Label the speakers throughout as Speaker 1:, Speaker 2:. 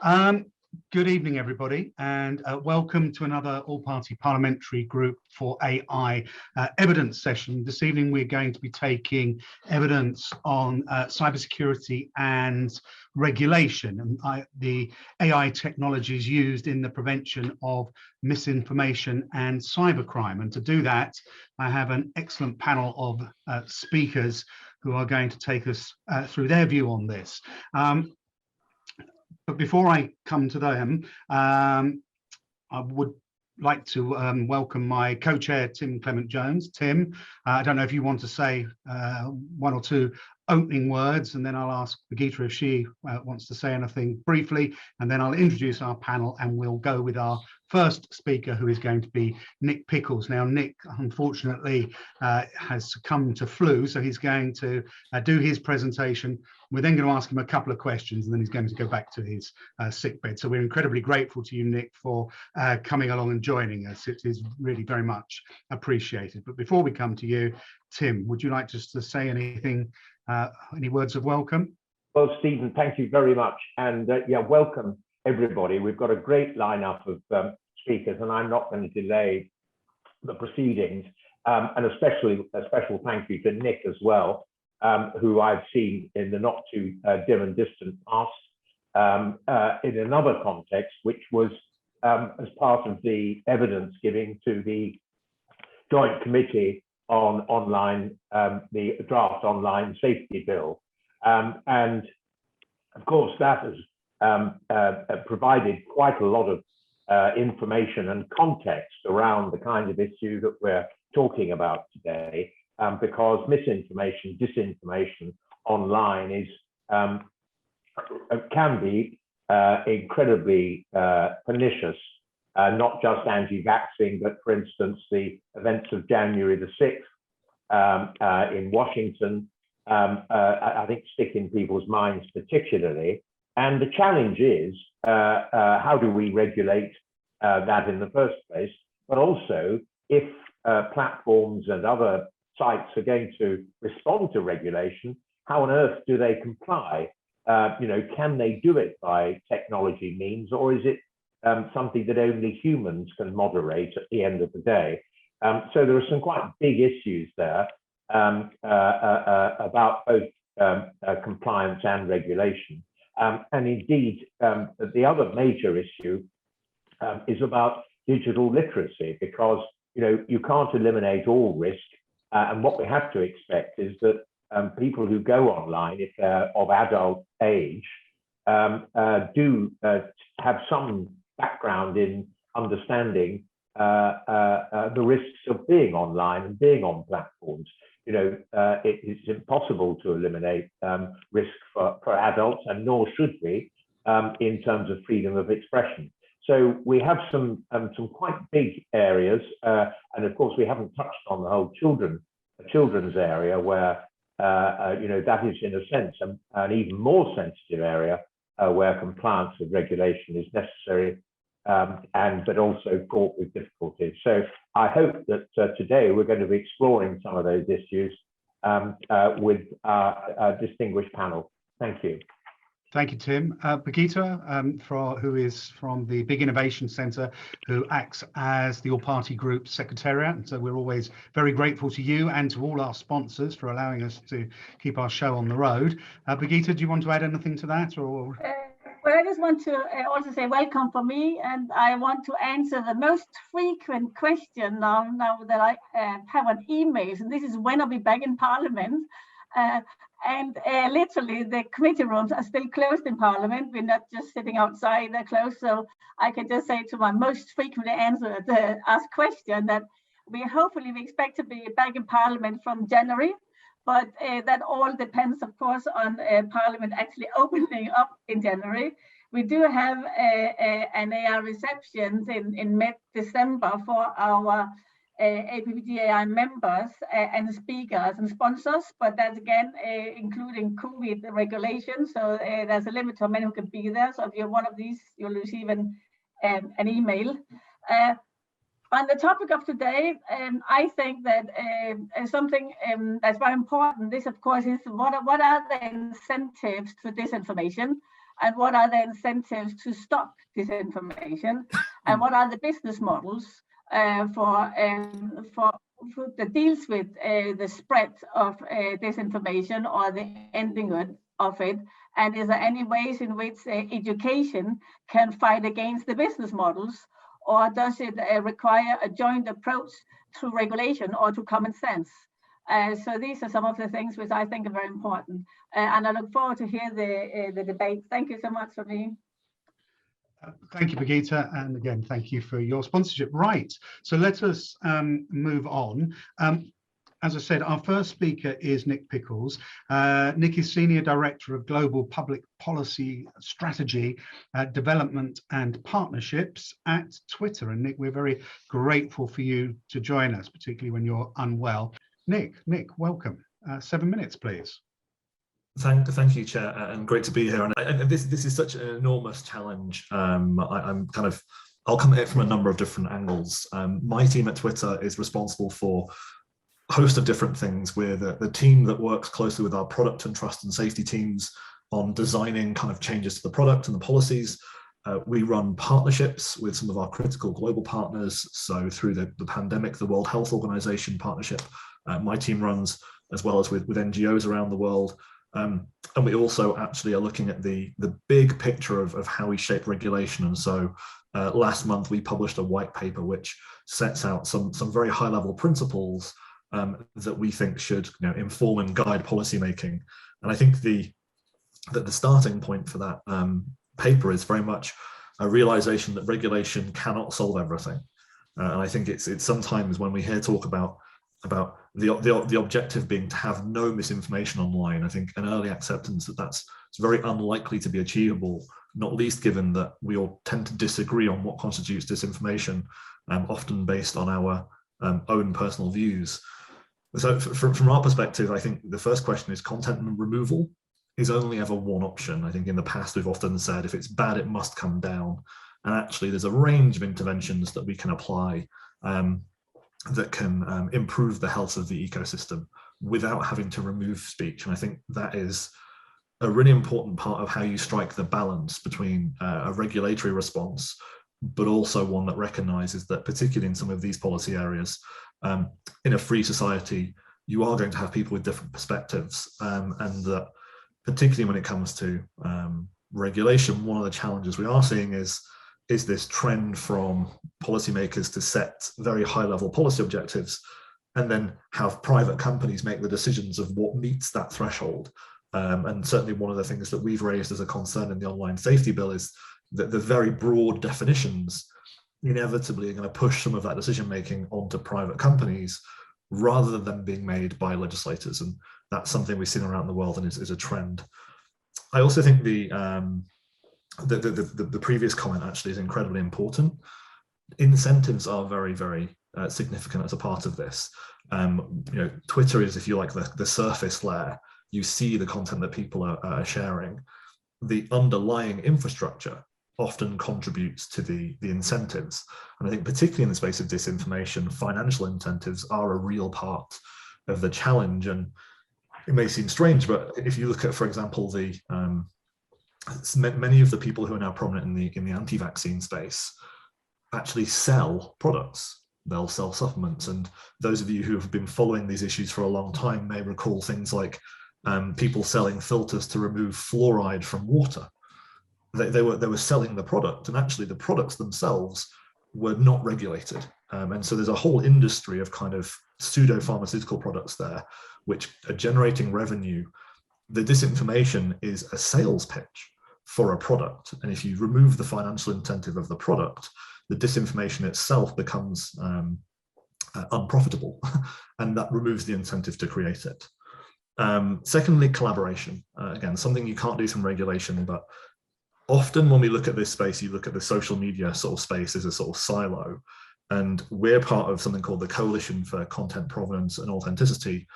Speaker 1: Um, Good evening, everybody, and welcome to another all-party parliamentary group for AI evidence session. This evening, we're going to be taking evidence on cybersecurity and regulation and the AI technologies used in the prevention of misinformation and cybercrime. And to do that, I have an excellent panel of speakers who are going to take us through their view on this. But before I come to them, I would like to welcome my co-chair, Tim Clement-Jones. Tim, I don't know if you want to say one or two opening words, and then I'll ask Birgitte if she wants to say anything briefly, and then I'll introduce our panel and we'll go with our first speaker, who is going to be Nick Pickles. Now, Nick, unfortunately, has succumbed to flu, so he's going to do his presentation. We're then going to ask him a couple of questions, and then he's going to go back to his sickbed. So we're incredibly grateful to you, Nick, for coming along and joining us. It is really very much appreciated. But before we come to you, Tim, would you like just to say anything, any words of welcome?
Speaker 2: Well, Stephen, thank you very much. And yeah, welcome, everybody. We've got a great lineup of speakers, and I'm not going to delay the proceedings. And a special thank you to Nick as well, who I've seen in the not too dim and distant past in another context, which was as part of the evidence giving to the Joint Committee on the draft online safety bill. And of course, that has provided quite a lot of information and context around the kind of issue that we're talking about today, because misinformation, disinformation online is can be incredibly pernicious, not just anti-vaccine, but for instance, the events of January the 6th in Washington, I think stick in people's minds particularly. And the challenge is, how do we regulate that in the first place? But also, if platforms and other sites are going to respond to regulation, how on earth do they comply? Can they do it by technology means, or is it something that only humans can moderate at the end of the day? So there are some quite big issues there about both compliance and regulation. And indeed, the other major issue is about digital literacy, because you can't eliminate all risk. And what we have to expect is that people who go online, if they're of adult age, do have some background in understanding the risks of being online and being on platforms. It's impossible to eliminate risk for adults, and nor should we, in terms of freedom of expression. So we have some quite big areas, and of course we haven't touched on the whole children's area, where that is in a sense an even more sensitive area where compliance with regulation is necessary, but also fraught with difficulties. So I hope that today we're going to be exploring some of those issues with our distinguished panel. Thank you.
Speaker 1: Thank you, Tim. Birgitte, who is from the Big Innovation Centre, who acts as the all-party group secretariat. And so we're always very grateful to you and to all our sponsors for allowing us to keep our show on the road. Birgitte, do you want to add anything to that? Or?
Speaker 3: Well, I just want to also say welcome for me, and I want to answer the most frequent question now that I have on emails, and this is when I'll be back in Parliament. And literally the committee rooms are still closed in Parliament. We're not just sitting outside, they're closed. So I can just say to my most frequently asked question that we expect to be back in Parliament from January. But that all depends, of course, on Parliament actually opening up in January. We do have an AI reception in mid-December for our APPG AI members and speakers and sponsors, but that's again including COVID regulations. So there's a limit to how many who can be there. So if you're one of these, you'll receive an email. On the topic of today, I think that something that's very important. This, of course, is what are the incentives for disinformation? and what are the incentives to stop disinformation, and what are the business models for that deals with the spread of disinformation or the ending of it, and is there any ways in which education can fight against the business models, or does it require a joint approach through regulation or to common sense? So these are some of the things which I think are very important, and I look forward to hear the debate. Thank you so much for me.
Speaker 1: Thank you, Birgitte, and again, thank you for your sponsorship. Right, so let us move on. As I said, our first speaker is Nick Pickles. Nick is Senior Director of Global Public Policy Strategy, Development and Partnerships at Twitter. And Nick, we're very grateful for you to join us, particularly when you're unwell. Nick, welcome. 7 minutes, please.
Speaker 4: Thank you, Chair, and great to be here. And this is such an enormous challenge. I'll come at it from a number of different angles. My team at Twitter is responsible for a host of different things. We're the team that works closely with our product and trust and safety teams on designing kind of changes to the product and the policies. We run partnerships with some of our critical global partners. So through the pandemic, the World Health Organization partnership, my team runs, as well as with NGOs around the world. And we also actually are looking at the big picture of how we shape regulation. And so last month we published a white paper which sets out some very high level principles that we think should inform and guide policymaking. And I think the starting point for that paper is very much a realization that regulation cannot solve everything. And I think it's sometimes when we hear talk about the objective being to have no misinformation online, I think an early acceptance that's very unlikely to be achievable, not least given that we all tend to disagree on what constitutes disinformation, often based on our own personal views. So from our perspective, I think the first question is content removal is only ever one option. I think in the past we've often said if it's bad, it must come down. And actually there's a range of interventions that we can apply that can improve the health of the ecosystem without having to remove speech. And I think that is a really important part of how you strike the balance between a regulatory response, but also one that recognizes that particularly in some of these policy areas, in a free society, you are going to have people with different perspectives, and that particularly when it comes to regulation, one of the challenges we are seeing is this trend from policymakers to set very high level policy objectives and then have private companies make the decisions of what meets that threshold. And certainly one of the things that we've raised as a concern in the online safety bill is that the very broad definitions inevitably are going to push some of that decision making onto private companies rather than being made by legislators. And that's something we've seen around the world and is a trend. I also think the previous comment actually is incredibly important. Incentives are very, very significant as a part of this. Twitter is, if you like, the surface layer. You see the content that people are sharing. The underlying infrastructure often contributes to the incentives. And I think particularly in the space of disinformation, financial incentives are a real part of the challenge. And it may seem strange, but if you look at, for example, many of the people who are now prominent in the anti-vaccine space actually sell products. They'll sell supplements. And those of you who have been following these issues for a long time may recall things like people selling filters to remove fluoride from water. They were selling the product, and actually the products themselves were not regulated. And so there's a whole industry of kind of pseudo-pharmaceutical products there, which are generating revenue. The disinformation is a sales pitch for a product. And if you remove the financial incentive of the product, the disinformation itself becomes unprofitable, and that removes the incentive to create it. Secondly, collaboration. Again, something you can't do from regulation, but often when we look at this space, you look at the social media sort of space as a sort of silo. And we're part of something called the Coalition for Content Provenance and Authenticity.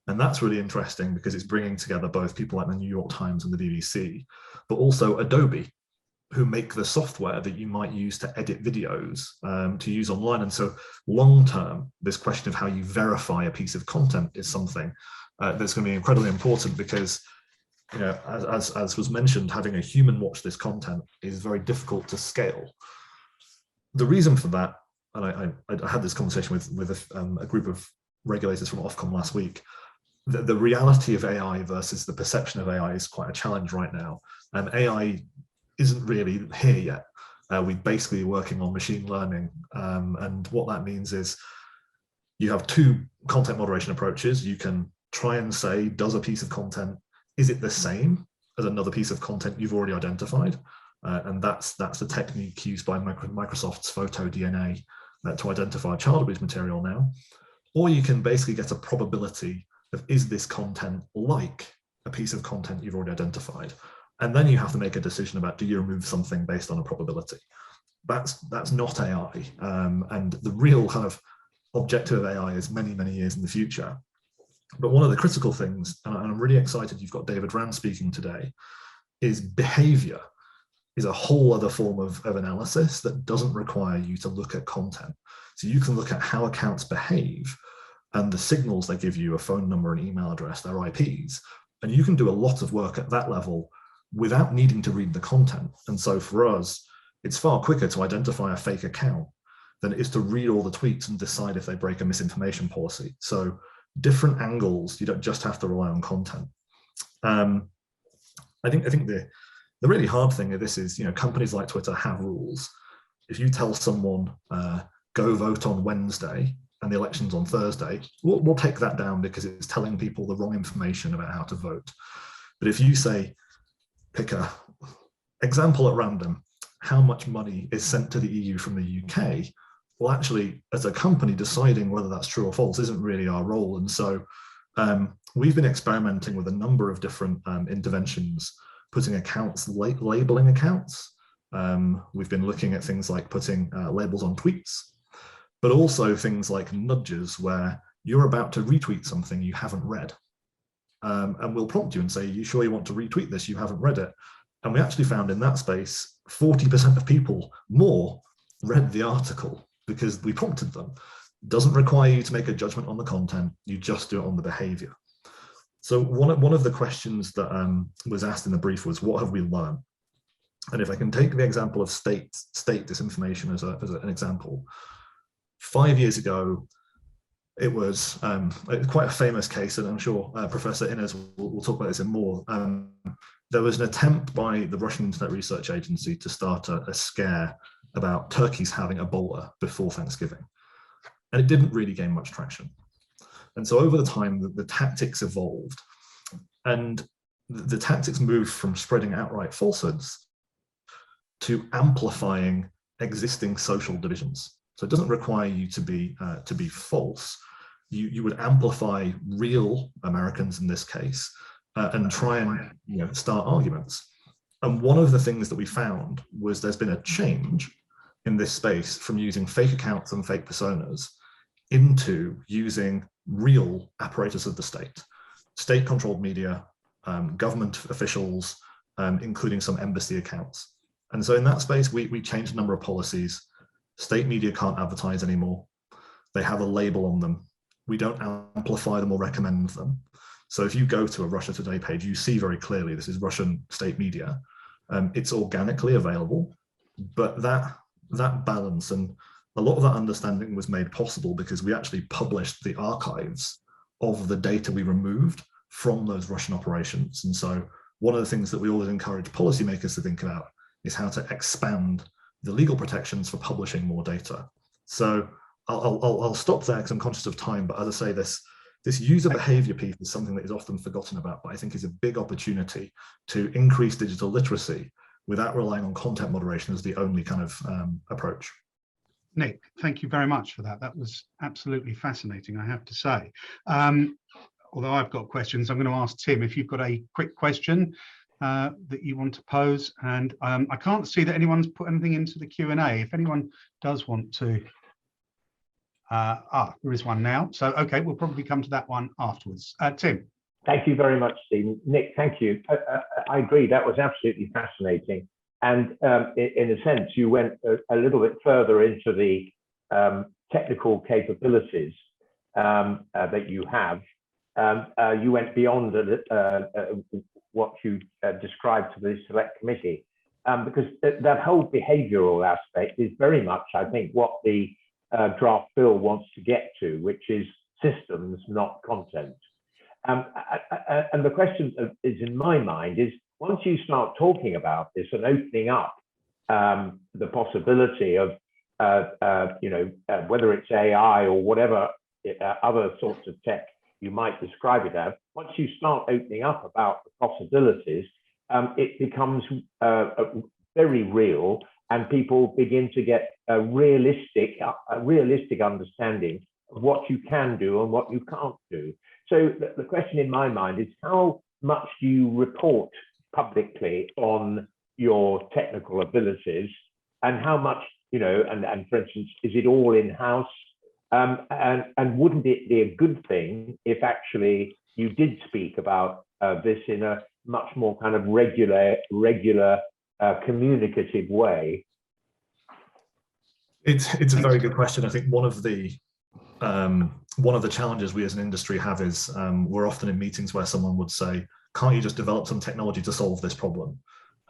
Speaker 4: And that's really interesting because it's bringing together both people like the New York Times and the BBC, but also Adobe, who make the software that you might use to edit videos to use online. And so long term, this question of how you verify a piece of content is something that's going to be incredibly important, because as was mentioned, having a human watch this content is very difficult to scale. The reason for that, and I had this conversation with a group of regulators from Ofcom last week, the reality of AI versus the perception of AI is quite a challenge right now. AI isn't really here yet. We're basically working on machine learning. And what that means is you have two content moderation approaches. You can try and say, does a piece of content, is it the same as another piece of content you've already identified? And that's the technique used by Microsoft's photo DNA to identify child abuse material now. Or you can basically get a probability of, is this content like a piece of content you've already identified? And then you have to make a decision about, do you remove something based on a probability? That's not AI. And the real kind of objective of AI is many, many years in the future. But one of the critical things, and I'm really excited you've got David Rand speaking today, is behavior is a whole other form of analysis that doesn't require you to look at content. So you can look at how accounts behave and the signals they give you, a phone number, an email address, their IPs, and you can do a lot of work at that level without needing to read the content. And so for us, it's far quicker to identify a fake account than it is to read all the tweets and decide if they break a misinformation policy. So different angles, you don't just have to rely on content. I think the really hard thing of this is, companies like Twitter have rules. If you tell someone, go vote on Wednesday and the election's on Thursday, we'll take that down because it's telling people the wrong information about how to vote. But if you say, pick a example at random, how much money is sent to the EU from the UK? Well, actually, as a company, deciding whether that's true or false isn't really our role. And so we've been experimenting with a number of different interventions, putting accounts, labeling accounts. We've been looking at things like putting labels on tweets, but also things like nudges where you're about to retweet something you haven't read. And we'll prompt you and say, you sure you want to retweet this? You haven't read it. And we actually found in that space, 40% of people more read the article because we prompted them. It doesn't require you to make a judgment on the content, you just do it on the behavior. So one of the questions that was asked in the brief was, what have we learned? And if I can take the example of state disinformation as an example, 5 years ago, it was quite a famous case, and I'm sure Professor Innes will talk about this in more. There was an attempt by the Russian Internet Research Agency to start a scare about turkeys having Ebola before Thanksgiving. And it didn't really gain much traction. And so over the time, the tactics evolved. And the tactics moved from spreading outright falsehoods to amplifying existing social divisions. So it doesn't require you to be false. You would amplify real Americans in this case and try and start arguments. And one of the things that we found was there's been a change in this space from using fake accounts and fake personas into using real apparatus of the state, state-controlled media, government officials, including some embassy accounts. And so in that space, we changed a number of policies. State media can't advertise anymore. They have a label on them. We don't amplify them or recommend them. So if you go to a Russia Today page, you see very clearly this is Russian state media. It's organically available, but that balance and a lot of that understanding was made possible because we actually published the archives of the data we removed from those Russian operations. And so one of the things that we always encourage policymakers to think about is how to expand the legal protections for publishing more data. So I'll stop there because I'm conscious of time, but as I say, this user behavior piece is something that is often forgotten about, but I think is a big opportunity to increase digital literacy without relying on content moderation as the only kind of approach.
Speaker 1: Nick, thank you very much for that. That was absolutely fascinating, I have to say. Although I've got questions, I'm going to ask Tim if you've got a quick question that you want to pose. And I can't see that anyone's put anything into the Q&A. If anyone does want to, there is one now. So, okay, we'll probably come to that one afterwards. Tim.
Speaker 2: Thank you very much, Stephen. Nick, thank you. I agree, that was absolutely fascinating. And in a sense, you went a little bit further into the technical capabilities that you have. You went beyond what you described to the select committee, because that whole behavioural aspect is very much, I think, what the draft bill wants to get to, which is systems, not content. And the question is, in my mind, is once you start talking about this and opening up the possibility of, whether it's AI or whatever other sorts of tech you might describe it as, once you start opening up about the possibilities, it becomes very real, and people begin to get a realistic understanding of what you can do and what you can't do. So the question in my mind is, how much do you report publicly on your technical abilities, and how much, and for instance, is it all in-house? And wouldn't it be a good thing if actually you did speak about this in a much more kind of regular communicative way?
Speaker 4: It's a very good question. I think one of the challenges we as an industry have is we're often in meetings where someone would say, can't you just develop some technology to solve this problem?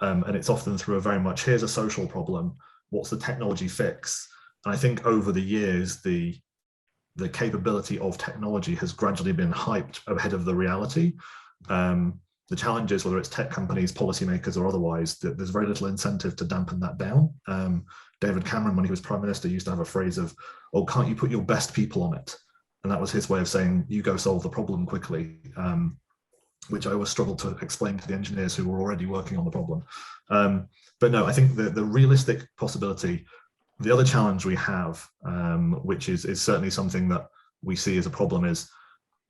Speaker 4: And it's often through a very much, here's a social problem, what's the technology fix? And I think over the years, the capability of technology has gradually been hyped ahead of the reality. The challenge is, whether it's tech companies, policymakers, or otherwise, there's very little incentive to dampen that down. David Cameron, when he was Prime Minister, used to have a phrase of, oh, can't you put your best people on it? And that was his way of saying, you go solve the problem quickly, which I always struggled to explain to the engineers who were already working on the problem. But no, I think the realistic possibility, the other challenge we have, which is certainly something that we see as a problem, is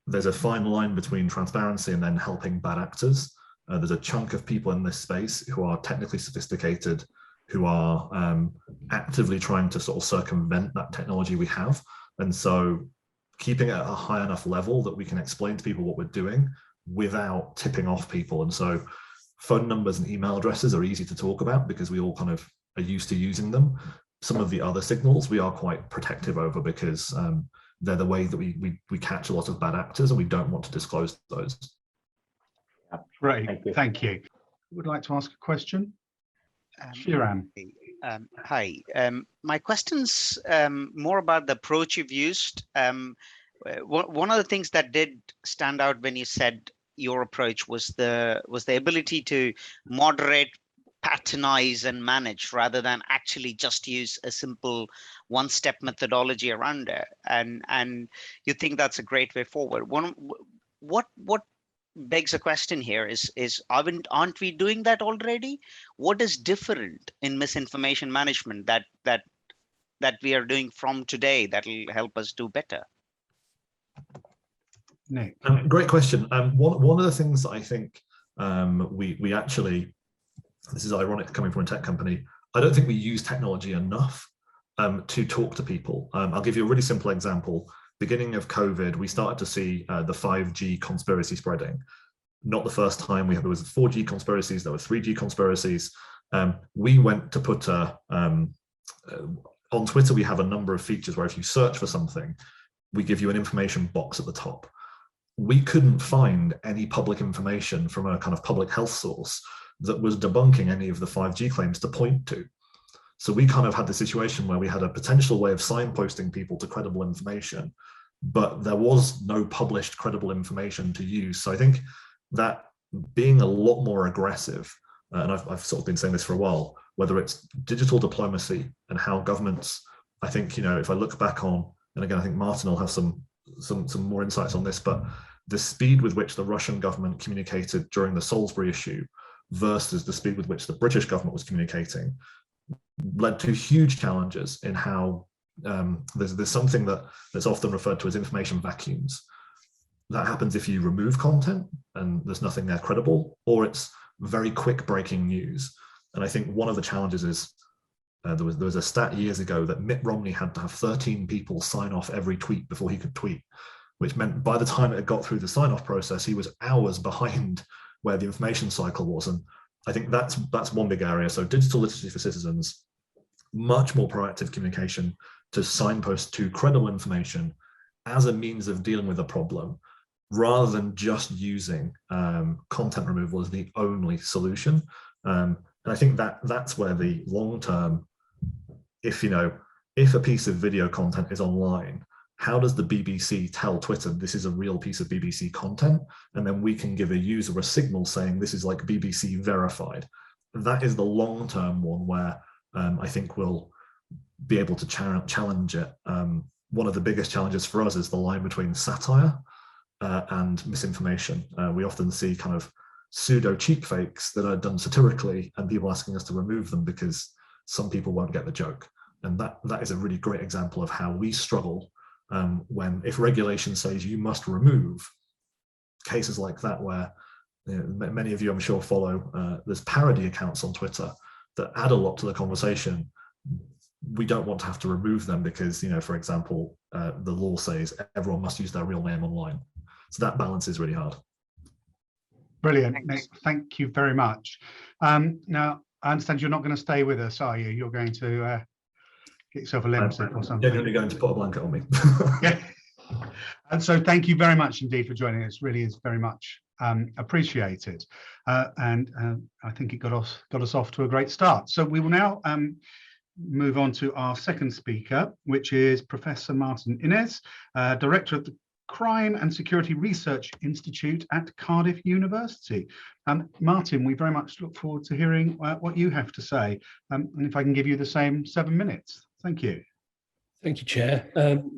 Speaker 4: there's a fine line between transparency and then helping bad actors. There's a chunk of people in this space who are technically sophisticated, who are actively trying to sort of circumvent that technology we have. And so keeping it at a high enough level that we can explain to people what we're doing without tipping off people. And so phone numbers and email addresses are easy to talk about because we all kind of are used to using them. Some of the other signals we are quite protective over because they're the way that we catch a lot of bad actors, and we don't want to disclose those.
Speaker 1: Great, thank you. Would like to ask a question? Shiran.
Speaker 5: Hi, my question's more about the approach you've used. One of the things that did stand out when you said your approach was the ability to moderate, pattern,ize and manage rather than actually just use a simple one-step methodology around it. And you think that's a great way forward. What begs a question here is aren't we doing that already? What is different in misinformation management that we are doing from today that will help us do better?
Speaker 1: Nick.
Speaker 4: Great question. One of the things that I think we actually, this is ironic coming from a tech company, I don't think we use technology enough to talk to people. I'll give you a really simple example. Beginning of COVID, we started to see the 5G conspiracy spreading. Not the first time there was 4G conspiracies, there were 3G conspiracies. We went to put on Twitter, we have a number of features where if you search for something, we give you an information box at the top. We couldn't find any public information from a kind of public health source that was debunking any of the 5G claims to point to. So we kind of had the situation where we had a potential way of signposting people to credible information, but there was no published credible information to use. So I think that being a lot more aggressive, and I've sort of been saying this for a while, whether it's digital diplomacy and how governments, I think, if I look back on, and again, I think Martin will have some more insights on this, but the speed with which the Russian government communicated during the Salisbury issue versus the speed with which the British government was communicating led to huge challenges in how there's something that's often referred to as information vacuums. That happens if you remove content and there's nothing there credible, or it's very quick breaking news. And I think one of the challenges is there was a stat years ago that Mitt Romney had to have 13 people sign off every tweet before he could tweet, which meant by the time it got through the sign-off process, he was hours behind where the information cycle was. And I think that's one big area. So digital literacy for citizens, much more proactive communication to signpost to credible information as a means of dealing with a problem, rather than just using content removal as the only solution. And I think that's where the long-term, if a piece of video content is online, how does the BBC tell Twitter this is a real piece of BBC content? And then we can give a user a signal saying this is like BBC verified. That is the long-term one where I think we'll be able to challenge it. One of the biggest challenges for us is the line between satire and misinformation. We often see kind of pseudo cheek fakes that are done satirically and people asking us to remove them because some people won't get the joke. And that is a really great example of how we struggle when, if regulation says you must remove, cases like that where many of you I'm sure follow, there's parody accounts on Twitter that add a lot to the conversation. We don't want to have to remove them because, for example, the law says everyone must use their real name online. So that balance is really hard.
Speaker 1: Brilliant, Nick. Thank you very much. Now, I understand you're not going to stay with us, are you? You're going to get yourself a lipstick or something.
Speaker 4: You're going to be going to put a blanket on me.
Speaker 1: Yeah. And so thank you very much indeed for joining us. Really is very much appreciated. And I think it got us off to a great start. So we will now move on to our second speaker, which is Professor Martin Innes, Director of the Crime and Security Research Institute at Cardiff University. Martin, we very much look forward to hearing what you have to say. And if I can give you the same 7 minutes. Thank you.
Speaker 6: Thank you, Chair.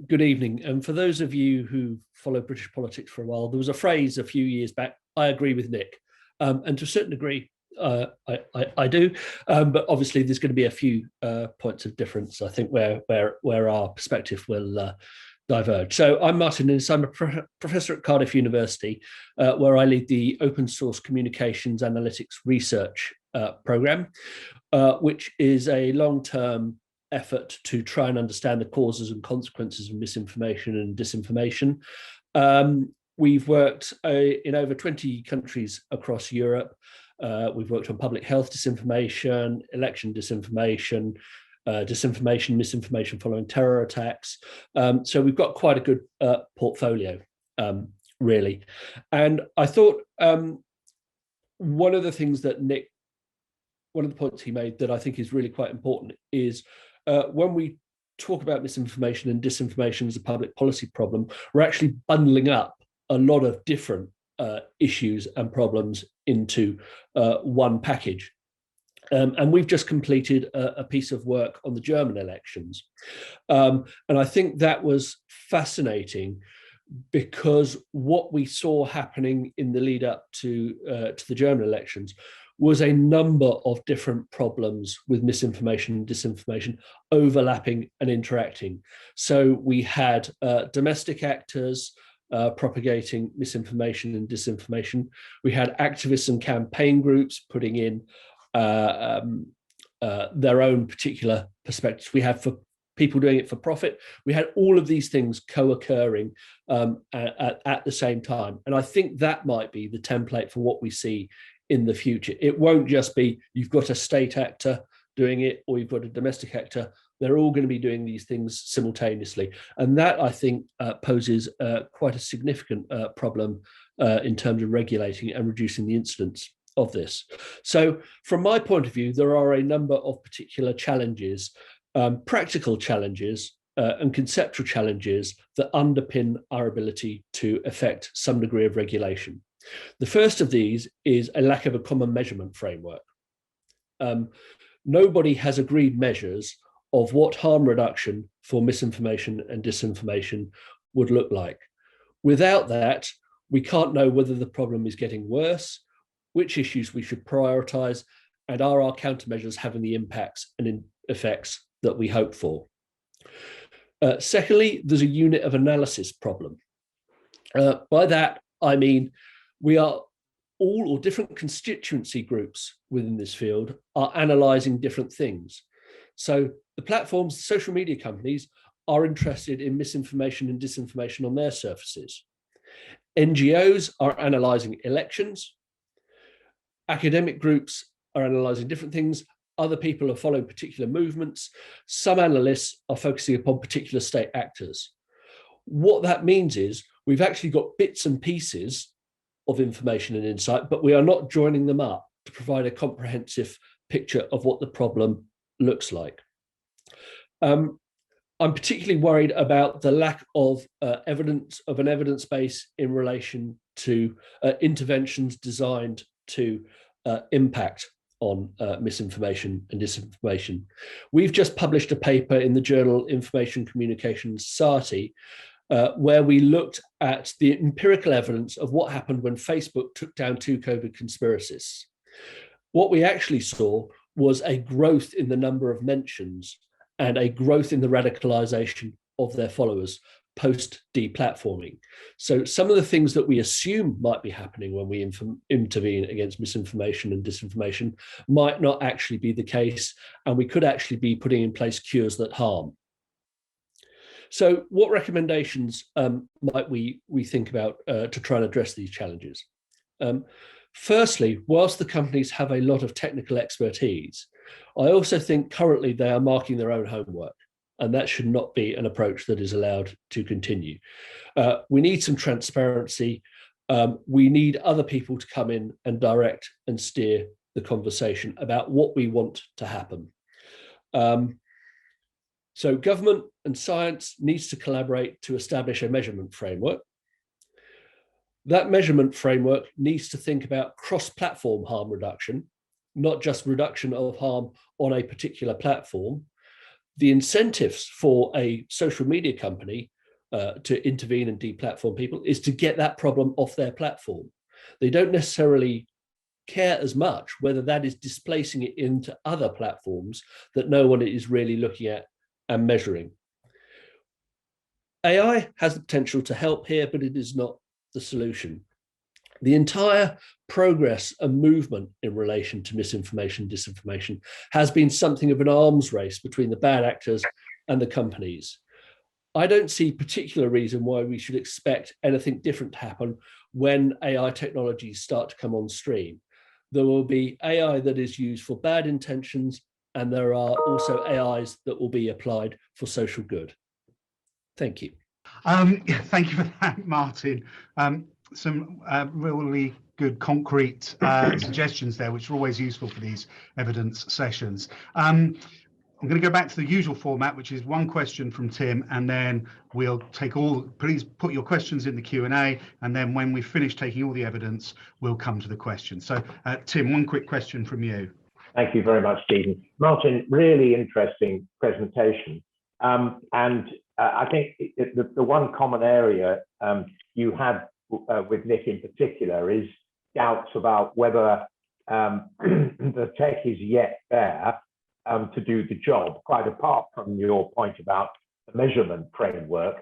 Speaker 6: Good evening. And for those of you who follow British politics for a while, there was a phrase a few years back, I agree with Nick. And to a certain degree, I do. But obviously, there's going to be a few points of difference, I think, where our perspective will diverge. So I'm Martin Innes. I'm a professor at Cardiff University, where I lead the Open Source Communications Analytics Research Programme, which is a long-term effort to try and understand the causes and consequences of misinformation and disinformation. We've worked in over 20 countries across Europe. We've worked on public health disinformation, election disinformation, disinformation, misinformation following terror attacks. So we've got quite a good portfolio, really. And I thought one of the points he made that I think is really quite important is when we talk about misinformation and disinformation as a public policy problem, we're actually bundling up a lot of different issues and problems into one package. And we've just completed a piece of work on the German elections. And I think that was fascinating because what we saw happening in the lead up to the German elections was a number of different problems with misinformation and disinformation overlapping and interacting. So we had domestic actors propagating misinformation and disinformation. We had activists and campaign groups putting in their own particular perspectives. We had for people doing it for profit. We had all of these things co-occurring at the same time. And I think that might be the template for what we see in the future. It won't just be you've got a state actor doing it or you've got a domestic actor. They're all going to be doing these things simultaneously. And that, I think, poses quite a significant problem in terms of regulating and reducing the incidence of this. So from my point of view, there are a number of particular challenges, practical challenges and conceptual challenges that underpin our ability to effect some degree of regulation. The first of these is a lack of a common measurement framework. Nobody has agreed measures of what harm reduction for misinformation and disinformation would look like. Without that, we can't know whether the problem is getting worse, which issues we should prioritise, and are our countermeasures having the impacts and effects that we hope for. Secondly, there's a unit of analysis problem. By that, I mean, we are all, or different constituency groups within this field are analysing different things. So the platforms, social media companies are interested in misinformation and disinformation on their surfaces. NGOs are analysing elections. Academic groups are analysing different things. Other people are following particular movements. Some analysts are focusing upon particular state actors. What that means is We've actually got bits and pieces of information and insight, but we are not joining them up to provide a comprehensive picture of what the problem looks like. I'm particularly worried about the lack of evidence of an evidence base in relation to interventions designed to impact on misinformation and disinformation. We've just published a paper in the journal Information Communication Society where we looked at the empirical evidence of what happened when Facebook took down 2 COVID conspiracists. What we actually saw was a growth in the number of mentions and a growth in the radicalization of their followers post-deplatforming. So some of the things that we assume might be happening when we intervene against misinformation and disinformation might not actually be the case, and we could actually be putting in place cures that harm. So what recommendations might we think about to try and address these challenges? Firstly, whilst the companies have a lot of technical expertise, I also think currently they are marking their own homework, and that should not be an approach that is allowed to continue. We need some transparency. We need other people to come in and direct and steer the conversation about what we want to happen. So government and science needs to collaborate to establish a measurement framework. That measurement framework needs to think about cross-platform harm reduction, not just reduction of harm on a particular platform. The incentives for a social media company to intervene and deplatform people is to get that problem off their platform. They don't necessarily care as much whether that is displacing it into other platforms that no one is really looking at and measuring. AI has the potential to help here, but it is not the solution. The entire progress and movement in relation to misinformation, disinformation has been something of an arms race between the bad actors and the companies. I don't see particular reason why we should expect anything different to happen when AI technologies start to come on stream. There will be AI that is used for bad intentions, and there are also AIs that will be applied for social good. Thank you.
Speaker 1: Thank you for that, Martin. Some really good concrete suggestions there, which are always useful for these evidence sessions. I'm going to go back to the usual format, which is one question from Tim, and then we'll take please put your questions in the Q&A, and then when we've finished taking all the evidence, we'll come to the questions. So Tim, one quick question from you.
Speaker 2: Thank you very much, Stephen. Martin, really interesting presentation. I think the one common area you had with Nick in particular is doubts about whether the tech is yet there to do the job, quite apart from your point about the measurement framework,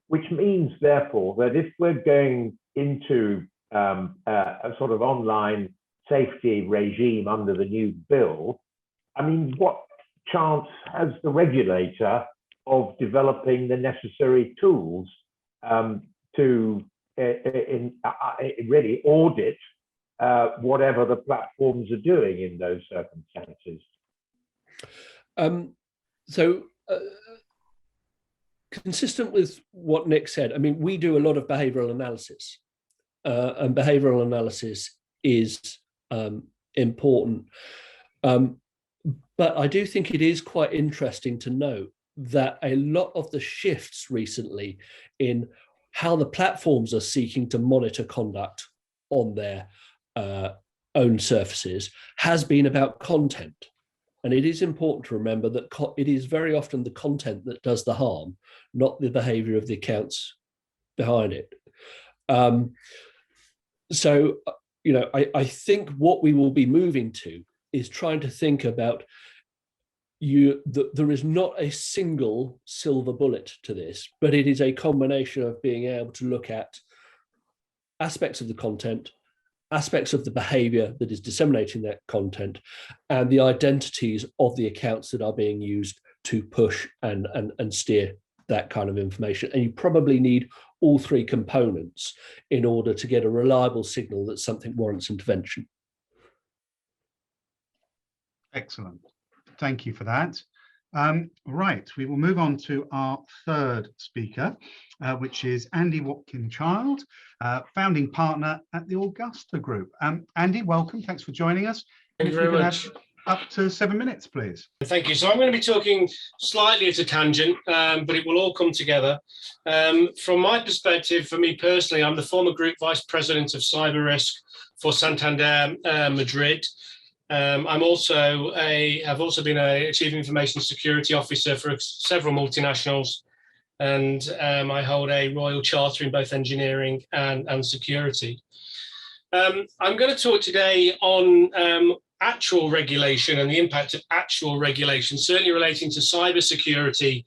Speaker 2: which means, therefore, that if we're going into a sort of online safety regime under the new bill, I mean, what chance has the regulator of developing the necessary tools to really audit whatever the platforms are doing in those circumstances?
Speaker 6: Consistent with what Nick said, I mean, we do a lot of behavioral analysis, and behavioral analysis is important. But I do think it is quite interesting to note that a lot of the shifts recently in how the platforms are seeking to monitor conduct on their own surfaces has been about content. And it is important to remember that it is very often the content that does the harm, not the behavior of the accounts behind it. I think what we will be moving to is trying to think about there is not a single silver bullet to this, but it is a combination of being able to look at aspects of the content, aspects of the behavior that is disseminating that content, and the identities of the accounts that are being used to push and steer that kind of information. And you probably need all three components in order to get a reliable signal that something warrants intervention.
Speaker 1: Excellent. Thank you for that. Right, we will move on to our third speaker, which is Andy Watkin-Child, founding partner at the Augusta Group. Andy, welcome. Thanks for joining us.
Speaker 7: Thank you very much.
Speaker 1: Up to 7 minutes, please.
Speaker 7: Thank you. So I'm going to be talking slightly at a tangent, but it will all come together. From my perspective, for me personally, I'm the former Group Vice President of Cyber Risk for Santander Madrid. I've also been a Chief Information Security Officer for several multinationals, and I hold a Royal Charter in both engineering and security. I'm going to talk today on actual regulation and the impact of actual regulation, certainly relating to cybersecurity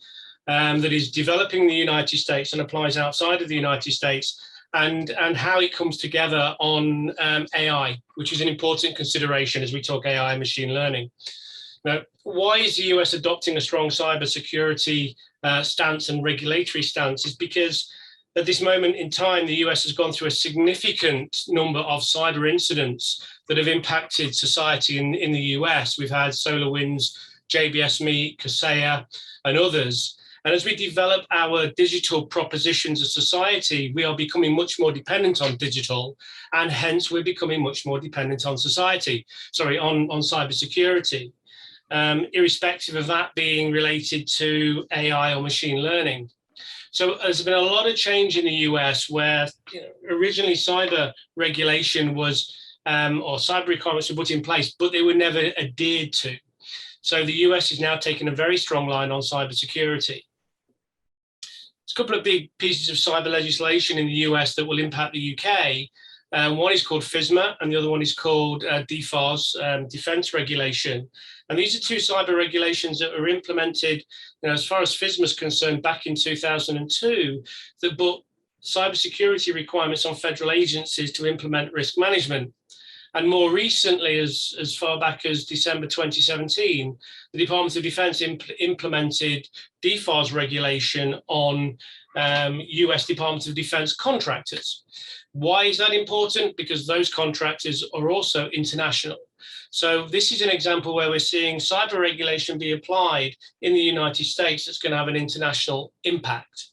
Speaker 7: that is developing in the United States and applies outside of the United States, and how it comes together on AI, which is an important consideration as we talk AI and machine learning. Now, why is the US adopting a strong cybersecurity stance and regulatory stance? Is because at this moment in time, the US has gone through a significant number of cyber incidents that have impacted society in the US. We've had SolarWinds, JBS-Me, Kaseya, and others. And as we develop our digital propositions as society, we are becoming much more dependent on digital, and hence we're becoming much more dependent on on cybersecurity, irrespective of that being related to AI or machine learning. So there's been a lot of change in the US where originally cyber regulation was, or cyber requirements were put in place, but they were never adhered to. So the US is now taking a very strong line on cybersecurity. There's a couple of big pieces of cyber legislation in the US that will impact the UK. One is called FISMA, and the other one is called DFARS, Defense Regulation. And these are two cyber regulations that were implemented, as far as FISMA is concerned, back in 2002, that put cybersecurity requirements on federal agencies to implement risk management. And more recently, as far back as December 2017, the Department of Defense implemented DFARS regulation on US Department of Defense contractors. Why is that important? Because those contractors are also international. So this is an example where we're seeing cyber regulation be applied in the United States that's going to have an international impact.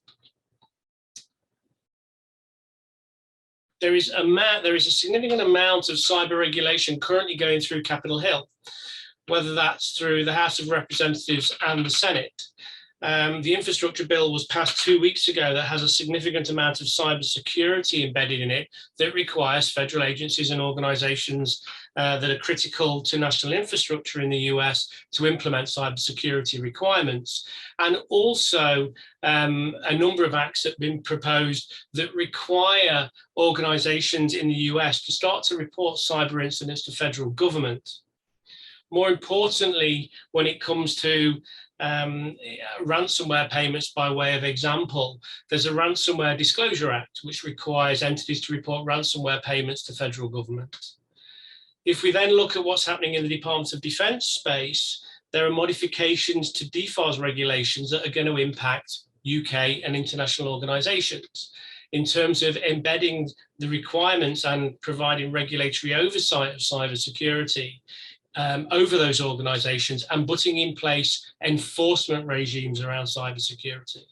Speaker 7: There is a significant amount of cyber regulation currently going through Capitol Hill, whether that's through the House of Representatives and the Senate. The infrastructure bill was passed 2 weeks ago that has a significant amount of cybersecurity embedded in it that requires federal agencies and organizations that are critical to national infrastructure in the US to implement cybersecurity requirements. And also a number of acts that have been proposed that require organizations in the US to start to report cyber incidents to federal government. More importantly, when it comes to ransomware payments, by way of example, there's a Ransomware Disclosure Act, which requires entities to report ransomware payments to federal government. If we then look at what's happening in the Department of Defense space, there are modifications to DFARS regulations that are going to impact UK and international organizations in terms of embedding the requirements and providing regulatory oversight of cybersecurity over those organizations and putting in place enforcement regimes around cybersecurity.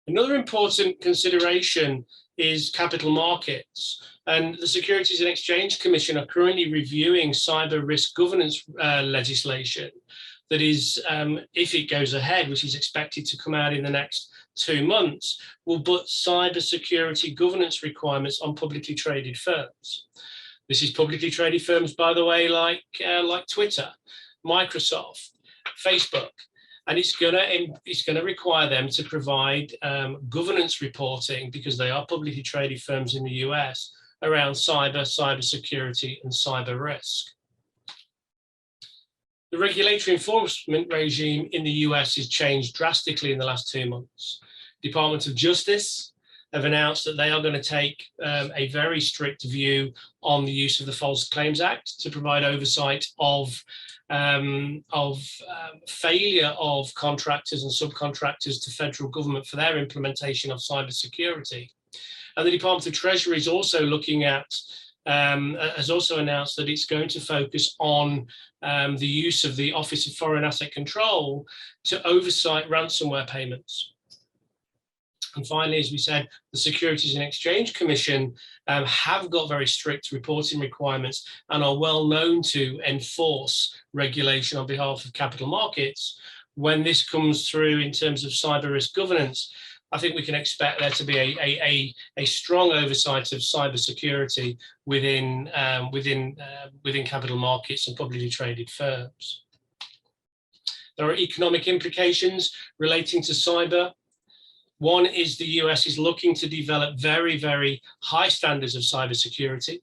Speaker 7: Another important consideration is capital markets, and the Securities and Exchange Commission are currently reviewing cyber risk governance legislation that is, if it goes ahead, which is expected to come out in the next 2 months, will put cybersecurity governance requirements on publicly traded firms. This is publicly traded firms, by the way, like Twitter, Microsoft, Facebook, and it's gonna require them to provide governance reporting, because they are publicly traded firms in the US, around cybersecurity and cyber risk. The regulatory enforcement regime in the US has changed drastically in the last 2 months. Department of Justice have announced that they are going to take a very strict view on the use of the False Claims Act to provide oversight of failure of contractors and subcontractors to federal government for their implementation of cybersecurity. And the Department of Treasury is also looking at has also announced that it's going to focus on the use of the Office of Foreign Asset Control to oversight ransomware payments. And finally, as we said, the Securities and Exchange Commission have got very strict reporting requirements and are well known to enforce regulation on behalf of capital markets. When this comes through in terms of cyber risk governance, I think we can expect there to be a strong oversight of cybersecurity within capital markets and publicly traded firms. There are economic implications relating to cyber. One is the US is looking to develop very, very high standards of cybersecurity.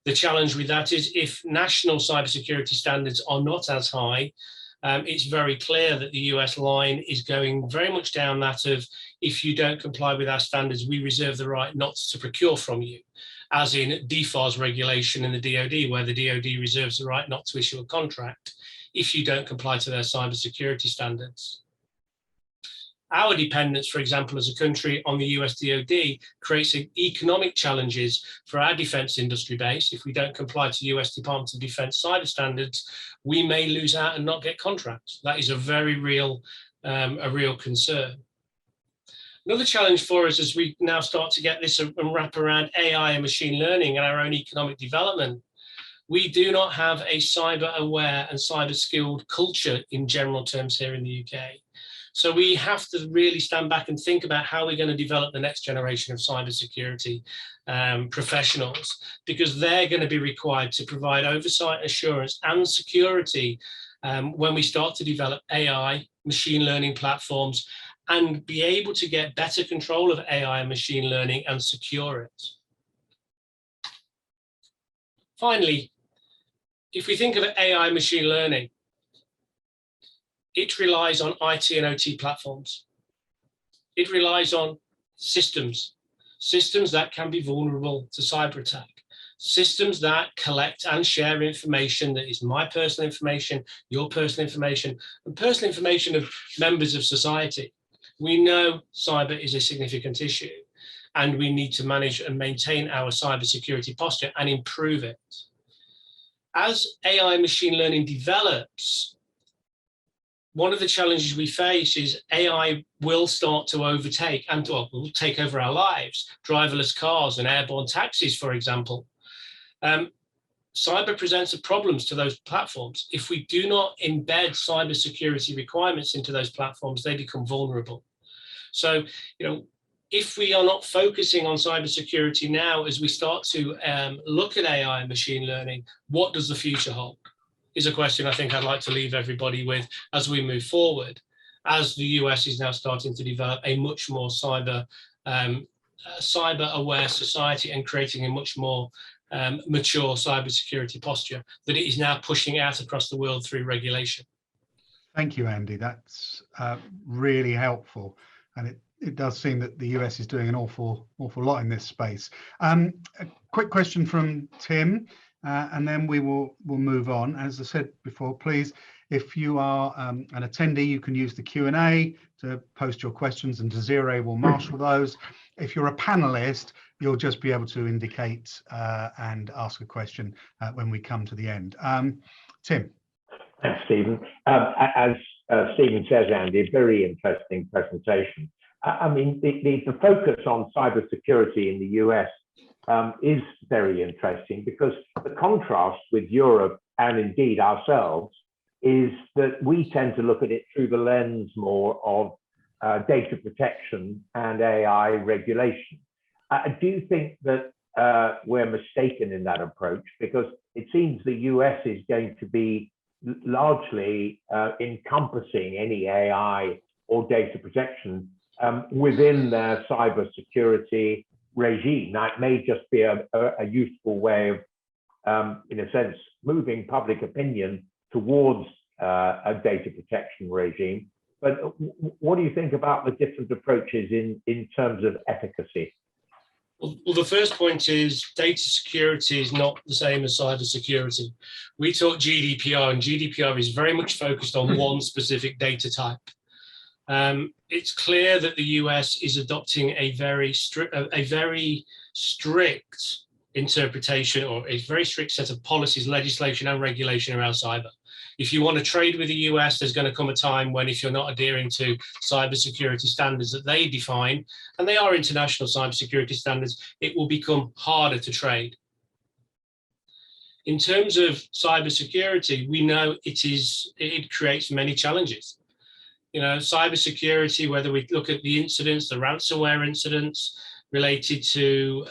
Speaker 7: The challenge with that is if national cybersecurity standards are not as high, it's very clear that the US line is going very much down that of, if you don't comply with our standards, we reserve the right not to procure from you, as in DFARS regulation in the DoD, where the DoD reserves the right not to issue a contract if you don't comply to their cybersecurity standards. Our dependence, for example, as a country on the US DoD creates economic challenges for our defense industry base. If we don't comply to US Department of Defense cyber standards, we may lose out and not get contracts. That is a very real, concern. Another challenge for us as we now start to get this and wrap around AI and machine learning and our own economic development, we do not have a cyber aware and cyber skilled culture in general terms here in the UK. So we have to really stand back and think about how we're going to develop the next generation of cybersecurity professionals, because they're going to be required to provide oversight, assurance and security when we start to develop AI, machine learning platforms, and be able to get better control of AI and machine learning and secure it. Finally, if we think of AI and machine learning, it relies on IT and OT platforms. It relies on systems that can be vulnerable to cyber attack, systems that collect and share information that is my personal information, your personal information, and personal information of members of society. We know cyber is a significant issue, and we need to manage and maintain our cybersecurity posture and improve it. As AI and machine learning develops, one of the challenges we face is AI will start to overtake and will take over our lives, driverless cars and airborne taxis, for example. Cyber presents problems to those platforms. If we do not embed cybersecurity requirements into those platforms, they become vulnerable. So, if we are not focusing on cybersecurity now, as we start to look at AI and machine learning, what does the future hold? Is a question I think I'd like to leave everybody with as we move forward, as the US is now starting to develop a much more cyber aware society and creating a much more mature cybersecurity posture that it is now pushing out across the world through regulation.
Speaker 1: Thank you, Andy. That's really helpful. And it does seem that the US is doing an awful lot in this space. A quick question from Tim. And then we'll move on. As I said before, please, if you are an attendee, you can use the Q&A to post your questions and Désirée will marshal those. If you're a panelist, you'll just be able to indicate and ask a question when we come to the end. Tim.
Speaker 2: Thanks, Stephen. As Stephen says, Andy, a very interesting presentation. I mean, the focus on cybersecurity in the US is very interesting, because the contrast with Europe and indeed ourselves is that we tend to look at it through the lens more of data protection and AI regulation. Do you think that we're mistaken in that approach? Because it seems the US is going to be largely encompassing any AI or data protection within their cybersecurity regime. Now, it may just be a useful way of, in a sense, moving public opinion towards a data protection regime. But what do you think about the different approaches in terms of efficacy?
Speaker 7: Well, the first point is data security is not the same as cybersecurity. We talk GDPR, and GDPR is very much focused on one specific data type. It's clear that the US is adopting a very strict interpretation or a very strict set of policies, legislation and regulation around cyber. If you want to trade with the US, there's going to come a time when if you're not adhering to cybersecurity standards that they define, and they are international cybersecurity standards, it will become harder to trade. In terms of cybersecurity, we know it creates many challenges. You know, cybersecurity, whether we look at the incidents, the ransomware incidents related to,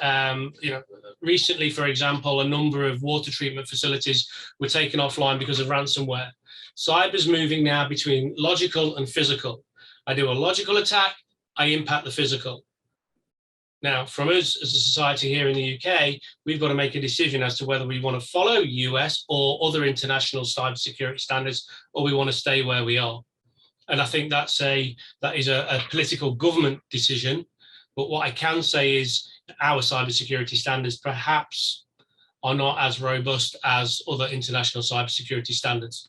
Speaker 7: you know, recently, for example, a number of water treatment facilities were taken offline because of ransomware. Cyber's moving now between logical and physical. I do a logical attack, I impact the physical. Now, from us as a society here in the UK, we've got to make a decision as to whether we want to follow US or other international cybersecurity standards, or we want to stay where we are. And I think that is a political government decision. But what I can say is our cybersecurity standards perhaps are not as robust as other international cybersecurity standards.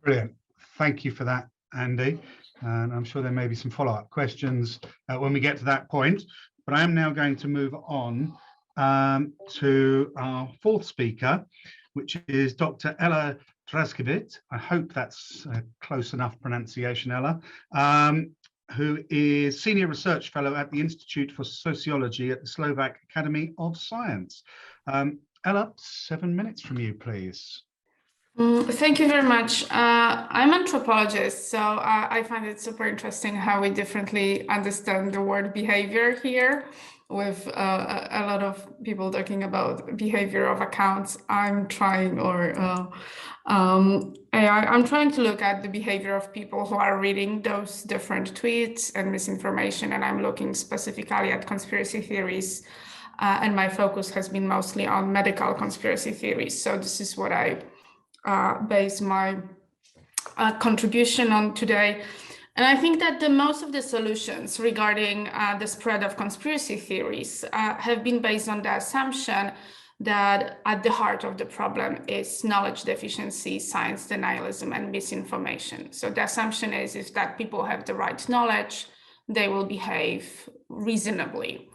Speaker 1: Brilliant. Thank you for that, Andy. And I'm sure there may be some follow-up questions when we get to that point. But I am now going to move on to our fourth speaker, which is Dr. Ella Drążkiewicz. I hope that's a close enough pronunciation, Ella. Who is Senior Research Fellow at the Institute for Sociology at the Slovak Academy of Science. Ella, 7 minutes from you, please.
Speaker 8: Thank you very much. I'm an anthropologist, so I find it super interesting how we differently understand the word behavior here, with a lot of people talking about behavior of accounts. I'm trying to look at the behavior of people who are reading those different tweets and misinformation, and I'm looking specifically at conspiracy theories, and my focus has been mostly on medical conspiracy theories. So this is what I base my contribution on today. And I think that most of the solutions regarding the spread of conspiracy theories have been based on the assumption that at the heart of the problem is knowledge deficiency, science denialism, and misinformation. So the assumption is that people have the right knowledge, they will behave reasonably.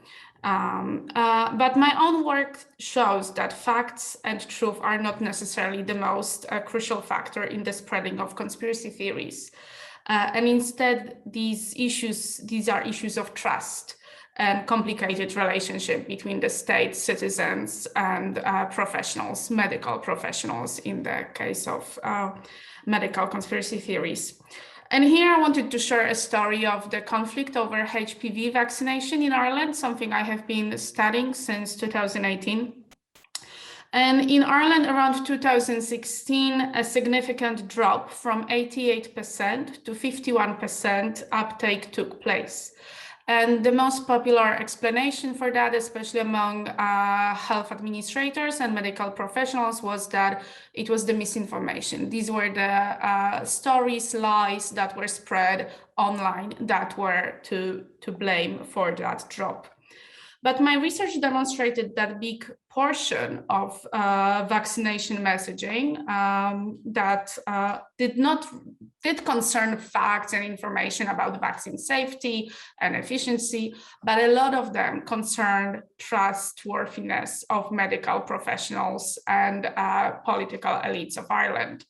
Speaker 8: But my own work shows that facts and truth are not necessarily the most crucial factor in the spreading of conspiracy theories. And instead, these are issues of trust and complicated relationship between the state, citizens, and professionals, medical professionals, in the case of medical conspiracy theories. And here I wanted to share a story of the conflict over HPV vaccination in Ireland, something I have been studying since 2018. And in Ireland, around 2016, a significant drop from 88% to 51% uptake took place. And the most popular explanation for that, especially among health administrators and medical professionals, was that it was the misinformation. These were the stories, lies that were spread online that were to blame for that drop. But my research demonstrated that big portion of vaccination messaging that did concern facts and information about vaccine safety and efficiency, but a lot of them concerned trustworthiness of medical professionals and political elites of Ireland.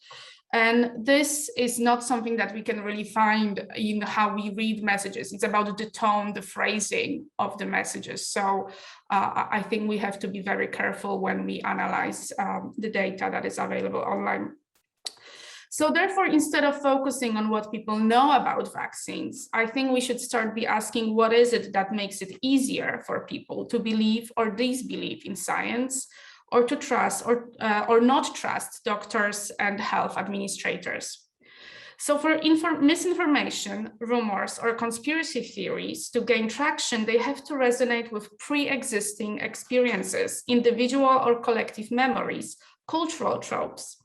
Speaker 8: And this is not something that we can really find in how we read messages. It's about the tone, the phrasing of the messages. So I think we have to be very careful when we analyze the data that is available online. So therefore, instead of focusing on what people know about vaccines, I think we should start by asking what is it that makes it easier for people to believe or disbelieve in science, or to trust or not trust doctors and health administrators. So for misinformation, rumors, or conspiracy theories to gain traction, they have to resonate with pre-existing experiences, individual or collective memories, cultural tropes.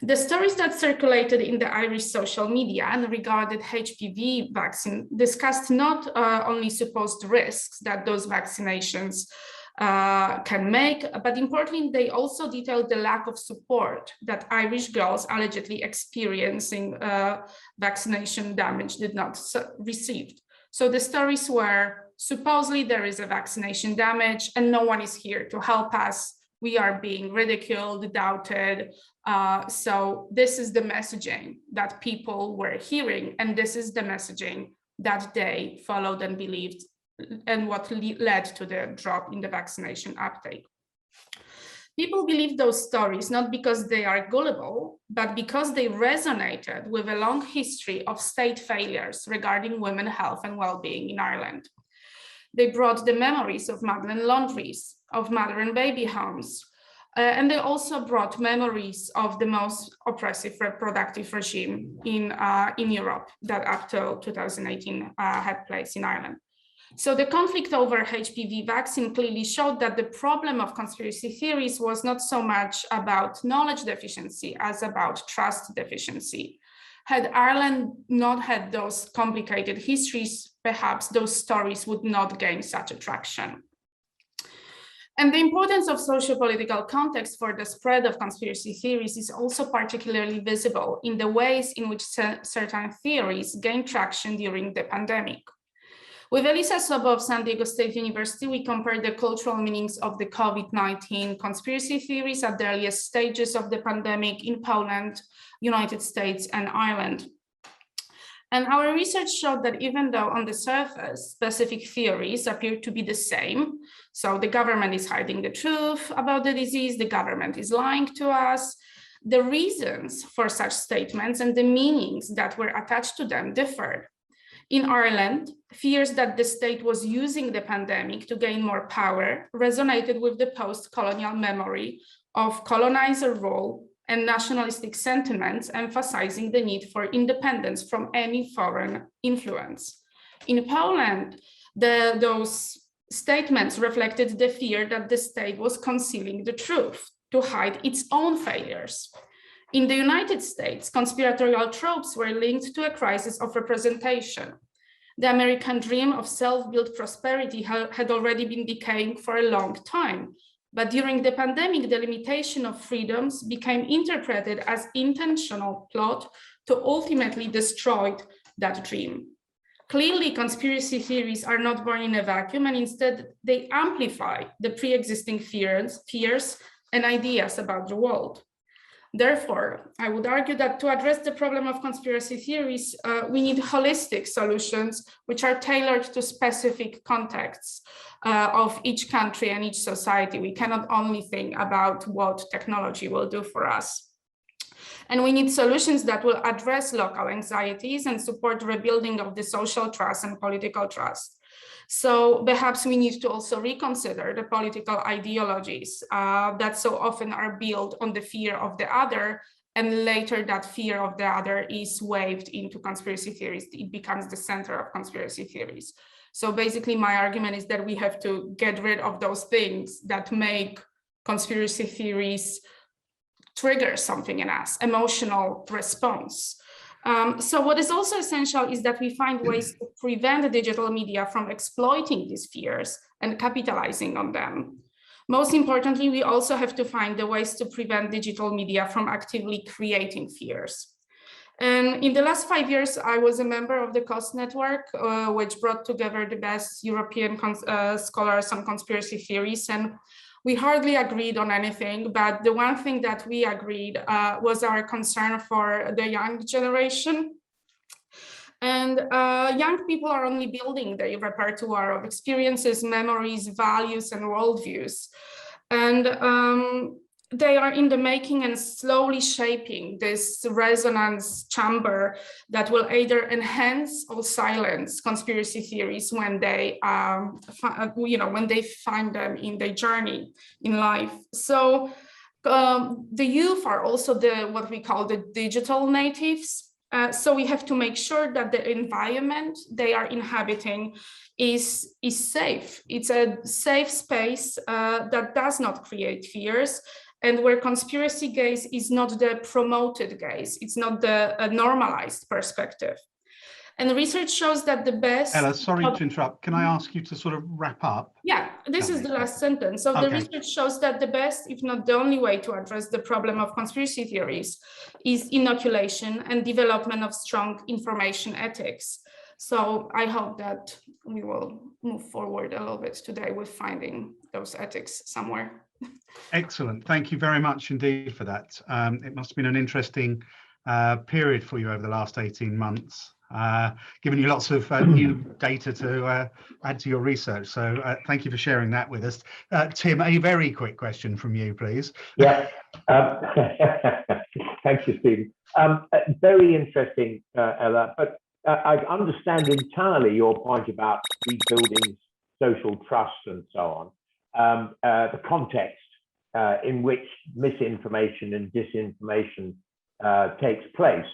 Speaker 8: The stories that circulated in the Irish social media and regarded HPV vaccine discussed not only supposed risks that those vaccinations can make, but importantly, they also detailed the lack of support that Irish girls allegedly experiencing vaccination damage did not receive. So the stories were supposedly there is a vaccination damage and no one is here to help us. We are being ridiculed, doubted. So this is the messaging that people were hearing, and this is the messaging that they followed and believed, and what led to the drop in the vaccination uptake. People believe those stories not because they are gullible, but because they resonated with a long history of state failures regarding women's health and well-being in Ireland. They brought the memories of Magdalen laundries, of mother and baby homes, and they also brought memories of the most oppressive reproductive regime in Europe that up till 2018 had place in Ireland. So the conflict over HPV vaccine clearly showed that the problem of conspiracy theories was not so much about knowledge deficiency as about trust deficiency. Had Ireland not had those complicated histories, perhaps those stories would not gain such attraction. And the importance of socio-political context for the spread of conspiracy theories is also particularly visible in the ways in which certain theories gained traction during the pandemic. With Elisa Sobo of San Diego State University, we compared the cultural meanings of the COVID-19 conspiracy theories at the earliest stages of the pandemic in Poland, United States, and Ireland. And our research showed that even though on the surface, specific theories appear to be the same, so the government is hiding the truth about the disease, the government is lying to us, the reasons for such statements and the meanings that were attached to them differed. In Ireland, fears that the state was using the pandemic to gain more power resonated with the post-colonial memory of colonizer rule and nationalistic sentiments, emphasizing the need for independence from any foreign influence. In Poland, those statements reflected the fear that the state was concealing the truth to hide its own failures. In the United States, conspiratorial tropes were linked to a crisis of representation. The American dream of self-built prosperity had already been decaying for a long time, but during the pandemic, the limitation of freedoms became interpreted as intentional plot to ultimately destroy that dream. Clearly, conspiracy theories are not born in a vacuum, and instead they amplify the pre-existing fears and ideas about the world. Therefore, I would argue that to address the problem of conspiracy theories, we need holistic solutions which are tailored to specific contexts of each country and each society. We cannot only think about what technology will do for us. And we need solutions that will address local anxieties and support rebuilding of the social trust and political trust. So perhaps we need to also reconsider the political ideologies that so often are built on the fear of the other, and later that fear of the other is waved into conspiracy theories. It becomes the center of conspiracy theories. So basically my argument is that we have to get rid of those things that make conspiracy theories trigger something in us, emotional response. So what is also essential is that we find ways to prevent the digital media from exploiting these fears and capitalizing on them. Most importantly, we also have to find the ways to prevent digital media from actively creating fears. And in the last 5 years, I was a member of the COST network, which brought together the best European scholars on conspiracy theories. And we hardly agreed on anything, but the one thing that we agreed was our concern for the young generation. And young people are only building their repertoire of experiences, memories, values, and worldviews. And they are in the making and slowly shaping this resonance chamber that will either enhance or silence conspiracy theories when they, when they find them in their journey in life. So the youth are also what we call the digital natives. So we have to make sure that the environment they are inhabiting is safe. It's a safe space that does not create fears, and where conspiracy gaze is not the promoted gaze, it's not the normalized perspective. And the research shows that the best—
Speaker 1: Ella, sorry to interrupt. Can I ask you to sort of wrap up?
Speaker 8: Yeah, this is the last sentence. So the research shows that the best, if not the only way to address the problem of conspiracy theories is inoculation and development of strong information ethics. So I hope that we will move forward a little bit today with finding those ethics somewhere.
Speaker 1: Excellent. Thank you very much indeed for that. It must have been an interesting period for you over the last 18 months, giving you lots of new data to add to your research. So thank you for sharing that with us. Tim, a very quick question from you, please.
Speaker 2: Yeah. Thank you, Stephen. Very interesting, Ella, but I understand entirely your point about rebuilding social trust and so on. The context in which misinformation and disinformation takes place.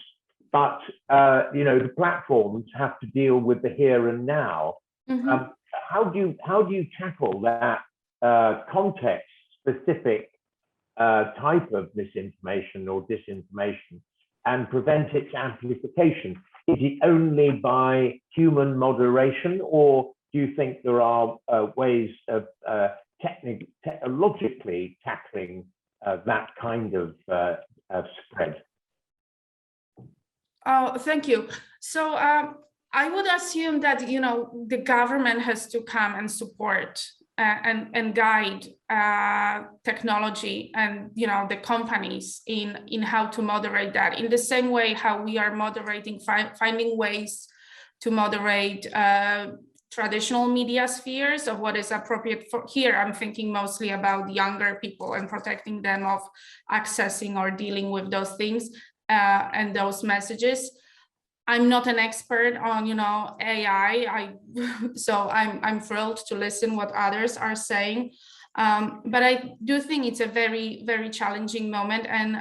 Speaker 2: But the platforms have to deal with the here and now. Mm-hmm. How do you tackle that context-specific type of misinformation or disinformation and prevent its amplification? Is it only by human moderation, or do you think there are ways of technologically tackling that kind of spread?
Speaker 8: Oh, thank you. So I would assume that the government has to come and support and guide technology and the companies in how to moderate that, in the same way how we are moderating, finding ways to moderate traditional media spheres of what is appropriate for here. I'm thinking mostly about younger people and protecting them of accessing or dealing with those things and those messages. I'm not an expert on AI, so I'm thrilled to listen what others are saying, but I do think it's a very, very challenging moment, and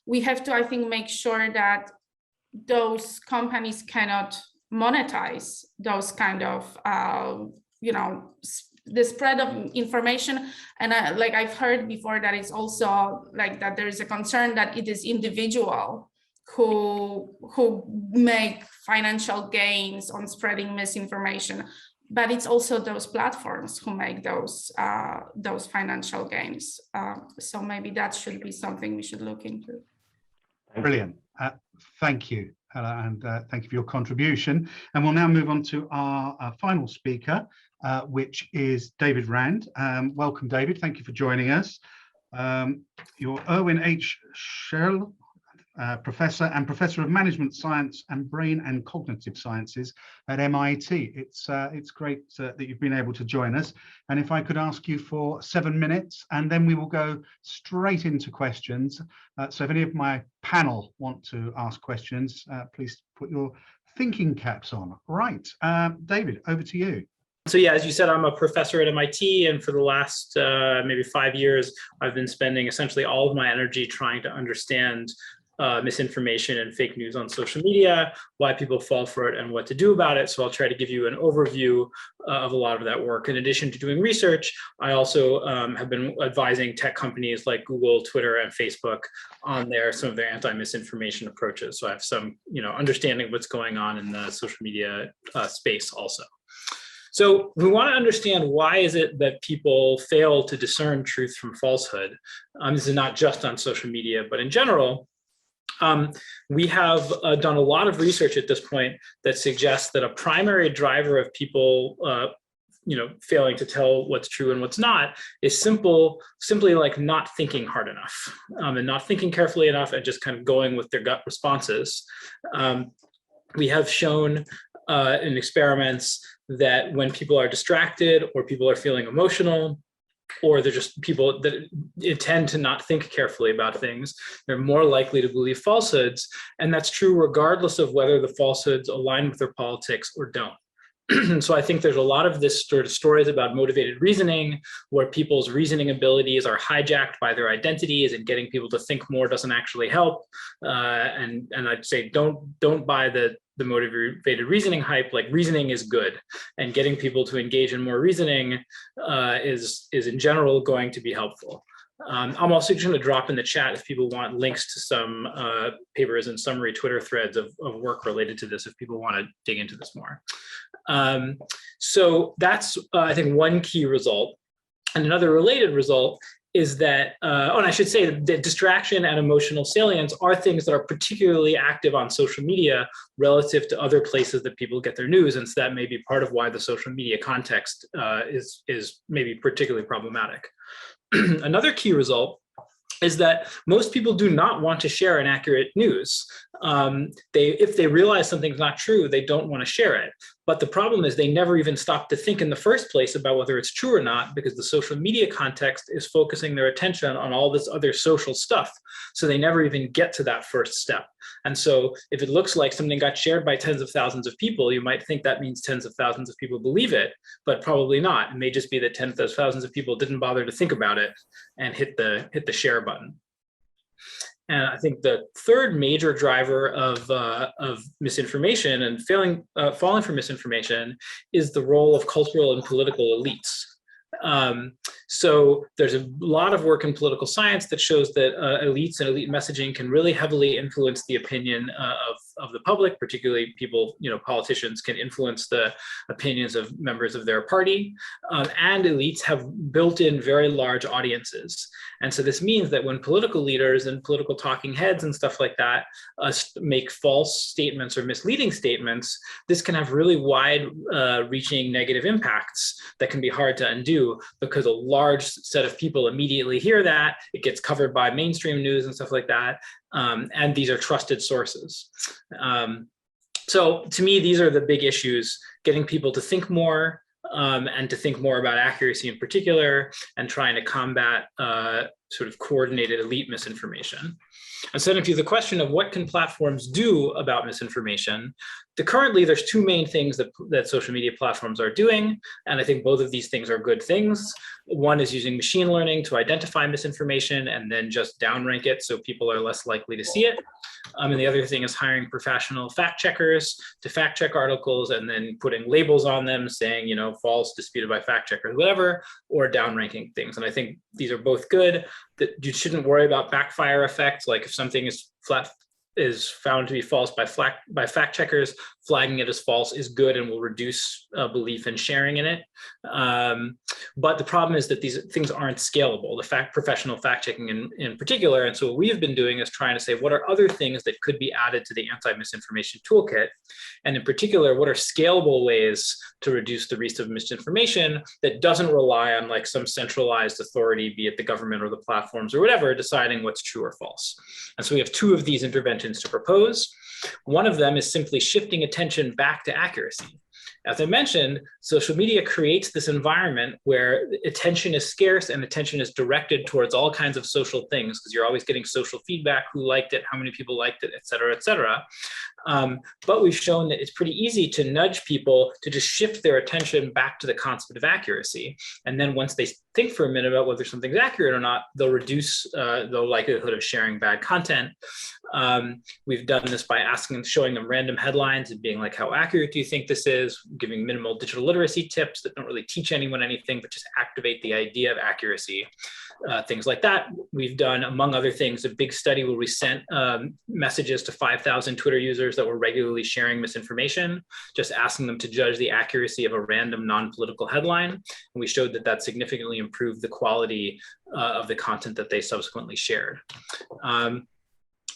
Speaker 8: we have to, I think, make sure that those companies cannot monetize those kind of the spread of information. And I've heard before that it's also like that there is a concern that it is individual who make financial gains on spreading misinformation, but it's also those platforms who make those financial gains. So maybe that should be something we should look into.
Speaker 1: Brilliant. Thank you, Ella, and thank you for your contribution. And we'll now move on to our final speaker, which is David Rand. Welcome, David. Thank you for joining us. You're Erwin H. Schell Professor and Professor of Management Science and Brain and Cognitive Sciences at MIT. It's great that you've been able to join us. And if I could ask you for 7 minutes, and then we will go straight into questions. So if any of my panel want to ask questions, please put your thinking caps on. Right, David, over to you.
Speaker 9: So yeah, as you said, I'm a professor at MIT, and for the last maybe 5 years, I've been spending essentially all of my energy trying to understand misinformation and fake news on social media, why people fall for it and what to do about it. So I'll try to give you an overview of a lot of that work. In addition to doing research, I also have been advising tech companies like Google, Twitter, and Facebook on some of their anti-misinformation approaches. So I have some understanding of what's going on in the social media space also. So we want to understand, why is it that people fail to discern truth from falsehood? This is not just on social media, but in general. We have done a lot of research at this point that suggests that a primary driver of people failing to tell what's true and what's not is simply like not thinking hard enough and not thinking carefully enough and just kind of going with their gut responses. We have shown in experiments that when people are distracted or people are feeling emotional, or they're just people that tend to not think carefully about things, they're more likely to believe falsehoods. And that's true regardless of whether the falsehoods align with their politics or don't. So I think there's a lot of this sort of stories about motivated reasoning, where people's reasoning abilities are hijacked by their identities, and getting people to think more doesn't actually help. And I'd say don't buy the motivated reasoning hype. Like, reasoning is good, and getting people to engage in more reasoning is in general going to be helpful. I'm also just going to drop in the chat if people want links to some papers and summary Twitter threads of work related to this, if people want to dig into this more. So that's, I think, one key result. And another related result is that, and I should say that distraction and emotional salience are things that are particularly active on social media relative to other places that people get their news. And so that may be part of why the social media context is maybe particularly problematic. Another key result is that most people do not want to share inaccurate news. If they realize something's not true, they don't want to share it. But the problem is they never even stop to think in the first place about whether it's true or not, because the social media context is focusing their attention on all this other social stuff. So they never even get to that first step. And so if it looks like something got shared by tens of thousands of people, you might think that means tens of thousands of people believe it, but probably not. It may just be that tens of thousands of people didn't bother to think about it and hit the share button. And I think the third major driver of misinformation and falling for misinformation is the role of cultural and political elites. So there's a lot of work in political science that shows that elites and elite messaging can really heavily influence the opinion of the public, particularly people, politicians can influence the opinions of members of their party, and elites have built-in very large audiences. And so this means that when political leaders and political talking heads and stuff like that make false statements or misleading statements, this can have really wide-reaching negative impacts that can be hard to undo, because a large set of people immediately hear that, it gets covered by mainstream news and stuff like that, and these are trusted sources. So to me, these are the big issues: getting people to think more, and to think more about accuracy in particular, and trying to combat sort of coordinated elite misinformation. And so then if you have the question of what can platforms do about misinformation, currently there's two main things that social media platforms are doing, and I think both of these things are good things. One is using machine learning to identify misinformation and then just downrank it so people are less likely to see it. And the other thing is hiring professional fact checkers to fact check articles and then putting labels on them saying, false, disputed by fact checkers, whatever, or downranking things. And I think these are both good. That you shouldn't worry about backfire effects, like if something is found to be false by fact checkers, flagging it as false is good and will reduce belief and sharing in it. But the problem is that these things aren't scalable, professional fact checking in particular. And so what we have been doing is trying to say, what are other things that could be added to the anti-misinformation toolkit? And in particular, what are scalable ways to reduce the risk of misinformation that doesn't rely on like some centralized authority, be it the government or the platforms or whatever, deciding what's true or false. And so we have two of these interventions to propose. One of them is simply shifting attention back to accuracy. As I mentioned, social media creates this environment where attention is scarce and attention is directed towards all kinds of social things, because you're always getting social feedback, who liked it, how many people liked it, et cetera, et cetera. But we've shown that it's pretty easy to nudge people to just shift their attention back to the concept of accuracy. And then once they think for a minute about whether something's accurate or not, they'll reduce the likelihood of sharing bad content. We've done this by showing them random headlines and being like, how accurate do you think this is? Giving minimal digital literacy tips that don't really teach anyone anything, but just activate the idea of accuracy. Things like that. We've done, among other things, a big study where we sent messages to 5,000 Twitter users that were regularly sharing misinformation, just asking them to judge the accuracy of a random non-political headline. And we showed that that significantly improved the quality of the content that they subsequently shared.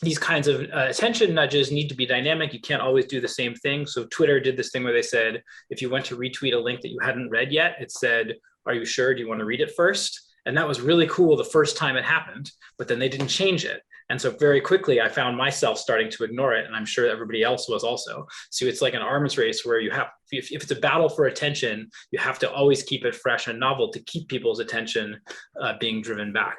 Speaker 9: These kinds of attention nudges need to be dynamic. You can't always do the same thing. So Twitter did this thing where they said, if you went to retweet a link that you hadn't read yet, it said, are you sure? Do you want to read it first? And that was really cool the first time it happened, but then they didn't change it. And so very quickly, I found myself starting to ignore it. And I'm sure everybody else was also. So it's like an arms race where you have, if it's a battle for attention, you have to always keep it fresh and novel to keep people's attention being driven back.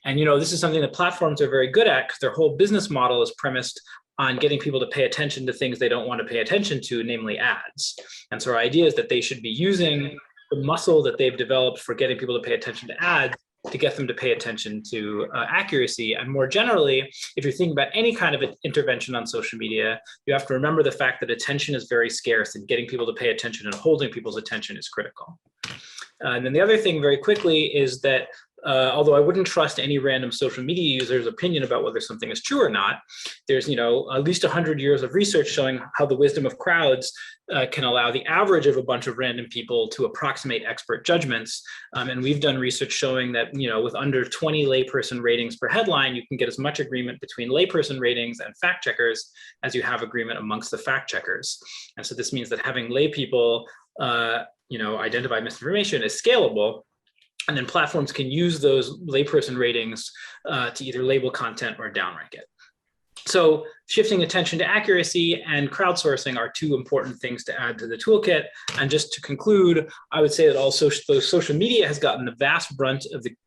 Speaker 9: And, this is something that platforms are very good at, because their whole business model is premised on getting people to pay attention to things they don't want to pay attention to, namely ads. And so our idea is that they should be using the muscle that they've developed for getting people to pay attention to ads to get them to pay attention to accuracy. And more generally, if you're thinking about any kind of intervention on social media, you have to remember the fact that attention is very scarce, and getting people to pay attention and holding people's attention is critical. And then the other thing very quickly is that although I wouldn't trust any random social media user's opinion about whether something is true or not, there's at least 100 years of research showing how the wisdom of crowds can allow the average of a bunch of random people to approximate expert judgments. And we've done research showing that with under 20 layperson ratings per headline, you can get as much agreement between layperson ratings and fact checkers as you have agreement amongst the fact checkers. And so this means that having lay people identify misinformation is scalable. And then platforms can use those layperson ratings to either label content or downrank it. So shifting attention to accuracy and crowdsourcing are two important things to add to the toolkit. And just to conclude, I would say that also social media has gotten the vast brunt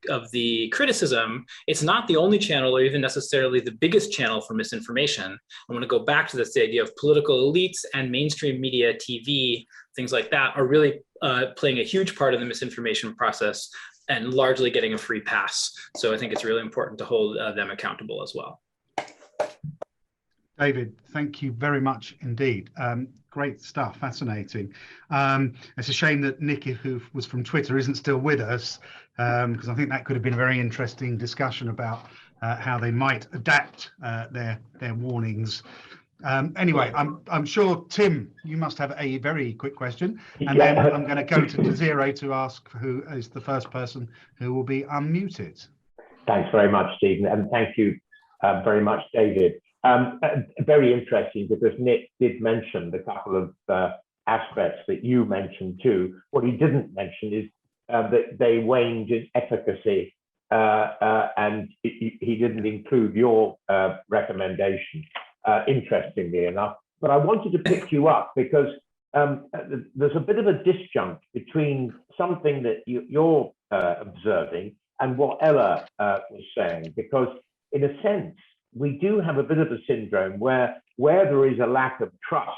Speaker 9: of the criticism. It's not the only channel or even necessarily the biggest channel for misinformation. I want to go back to this idea of political elites and mainstream media, TV, things like that are really playing a huge part of the misinformation process and largely getting a free pass. So I think it's really important to hold them accountable as well.
Speaker 1: David, thank you very much indeed. Great stuff, fascinating. It's a shame that Nick, who was from Twitter, isn't still with us, because I think that could have been a very interesting discussion about how they might adapt their warnings. Anyway, I'm sure, Tim, you must have a very quick question, and then I'm going to go to Désirée to ask who is the first person who will be unmuted.
Speaker 2: Thanks very much, Stephen, and thank you very much, David. Very interesting, because Nick did mention the couple of aspects that you mentioned too. What he didn't mention is that they waned in efficacy, and he didn't include your recommendation, interestingly enough. But I wanted to pick you up because there's a bit of a disjunct between something that you're observing and what Ella was saying, because in a sense, we do have a bit of a syndrome where there is a lack of trust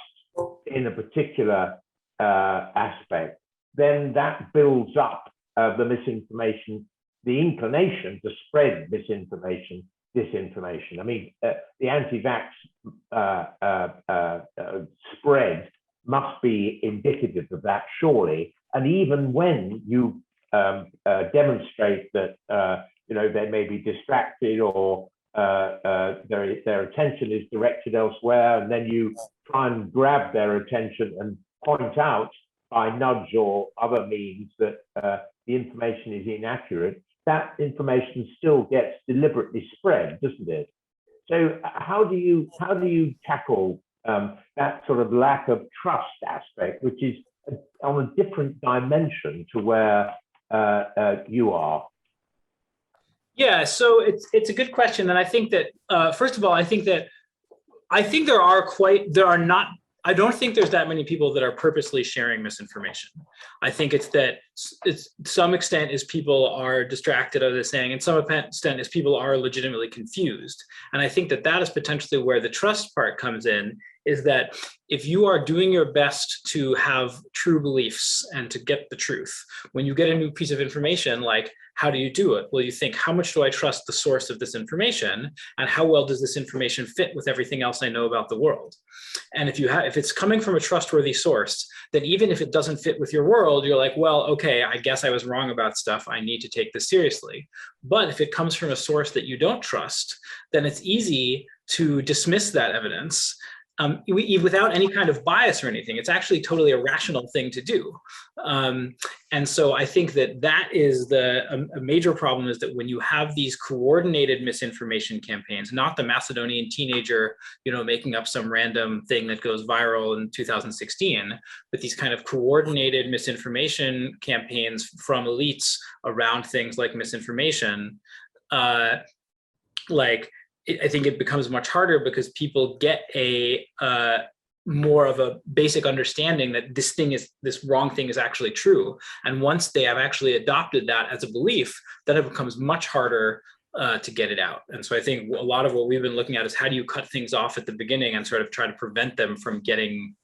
Speaker 2: in a particular aspect, then that builds up the misinformation, the inclination to spread misinformation, disinformation. I mean, the anti-vax spread must be indicative of that, surely. And even when you demonstrate that they may be distracted or their attention is directed elsewhere, and then you try and grab their attention and point out by nudge or other means that the information is inaccurate, that information still gets deliberately spread, doesn't it? So how do you tackle that sort of lack of trust aspect, which is on a different dimension to where you are?
Speaker 9: Yeah, so it's a good question, and I think that first of all, I think I don't think there's that many people that are purposely sharing misinformation. I think it's to some extent is people are distracted, as I was saying, and some extent is people are legitimately confused. And I think that is potentially where the trust part comes in, is that if you are doing your best to have true beliefs and to get the truth, when you get a new piece of information, like, how do you do it? Well, you think, how much do I trust the source of this information? And how well does this information fit with everything else I know about the world? And if it's coming from a trustworthy source, then even if it doesn't fit with your world, you're like, well, okay, I guess I was wrong about stuff. I need to take this seriously. But if it comes from a source that you don't trust, then it's easy to dismiss that evidence without any kind of bias or anything. It's actually totally a rational thing to do. And so I think that is a major problem, is that when you have these coordinated misinformation campaigns, not the Macedonian teenager, making up some random thing that goes viral in 2016, but these kind of coordinated misinformation campaigns from elites around things like misinformation, I think it becomes much harder, because people get a more of a basic understanding that this wrong thing is actually true. And once they have actually adopted that as a belief, then it becomes much harder to get it out. And so I think a lot of what we've been looking at is how do you cut things off at the beginning and sort of try to prevent them from getting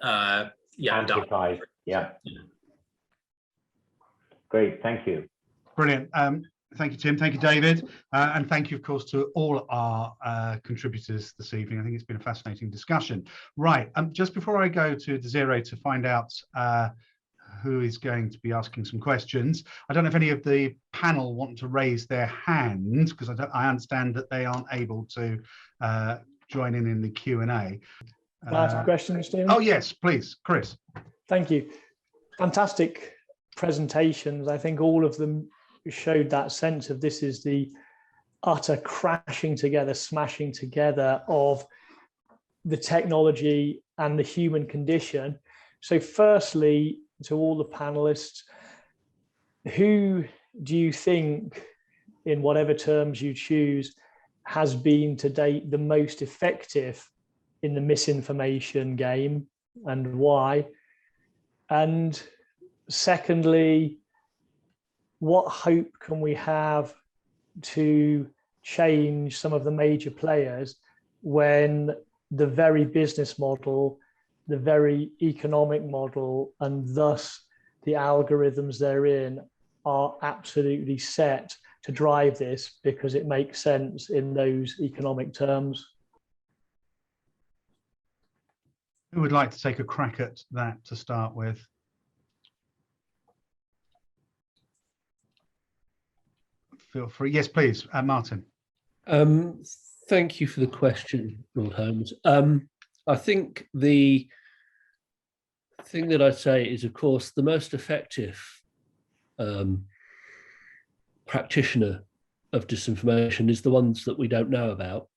Speaker 2: amplified. Yeah. Great, thank you.
Speaker 1: Brilliant. Thank you, Tim. Thank you, David. And thank you, of course, to all our contributors this evening. I think it's been a fascinating discussion. Right. Just before I go to Désirée to find out who is going to be asking some questions. I don't know if any of the panel want to raise their hand, because I understand that they aren't able to join in the Q&A.
Speaker 10: Can I ask a question, Stephen?
Speaker 1: Oh, yes, please, Chris.
Speaker 10: Thank you. Fantastic presentations. I think all of them showed that sense of this is the utter crashing together, smashing together of the technology and the human condition. So firstly, to all the panelists, who do you think, in whatever terms you choose, has been to date the most effective in the misinformation game, and why? And secondly, what hope can we have to change some of the major players when the very business model, the very economic model, and thus the algorithms therein are absolutely set to drive this because it makes sense in those economic terms?
Speaker 1: Who would like to take a crack at that to start with? Feel free. Yes, please, Martin.
Speaker 6: Thank you for the question, Lord Holmes. I think the thing that I'd say is, of course, the most effective practitioner of disinformation is the ones that we don't know about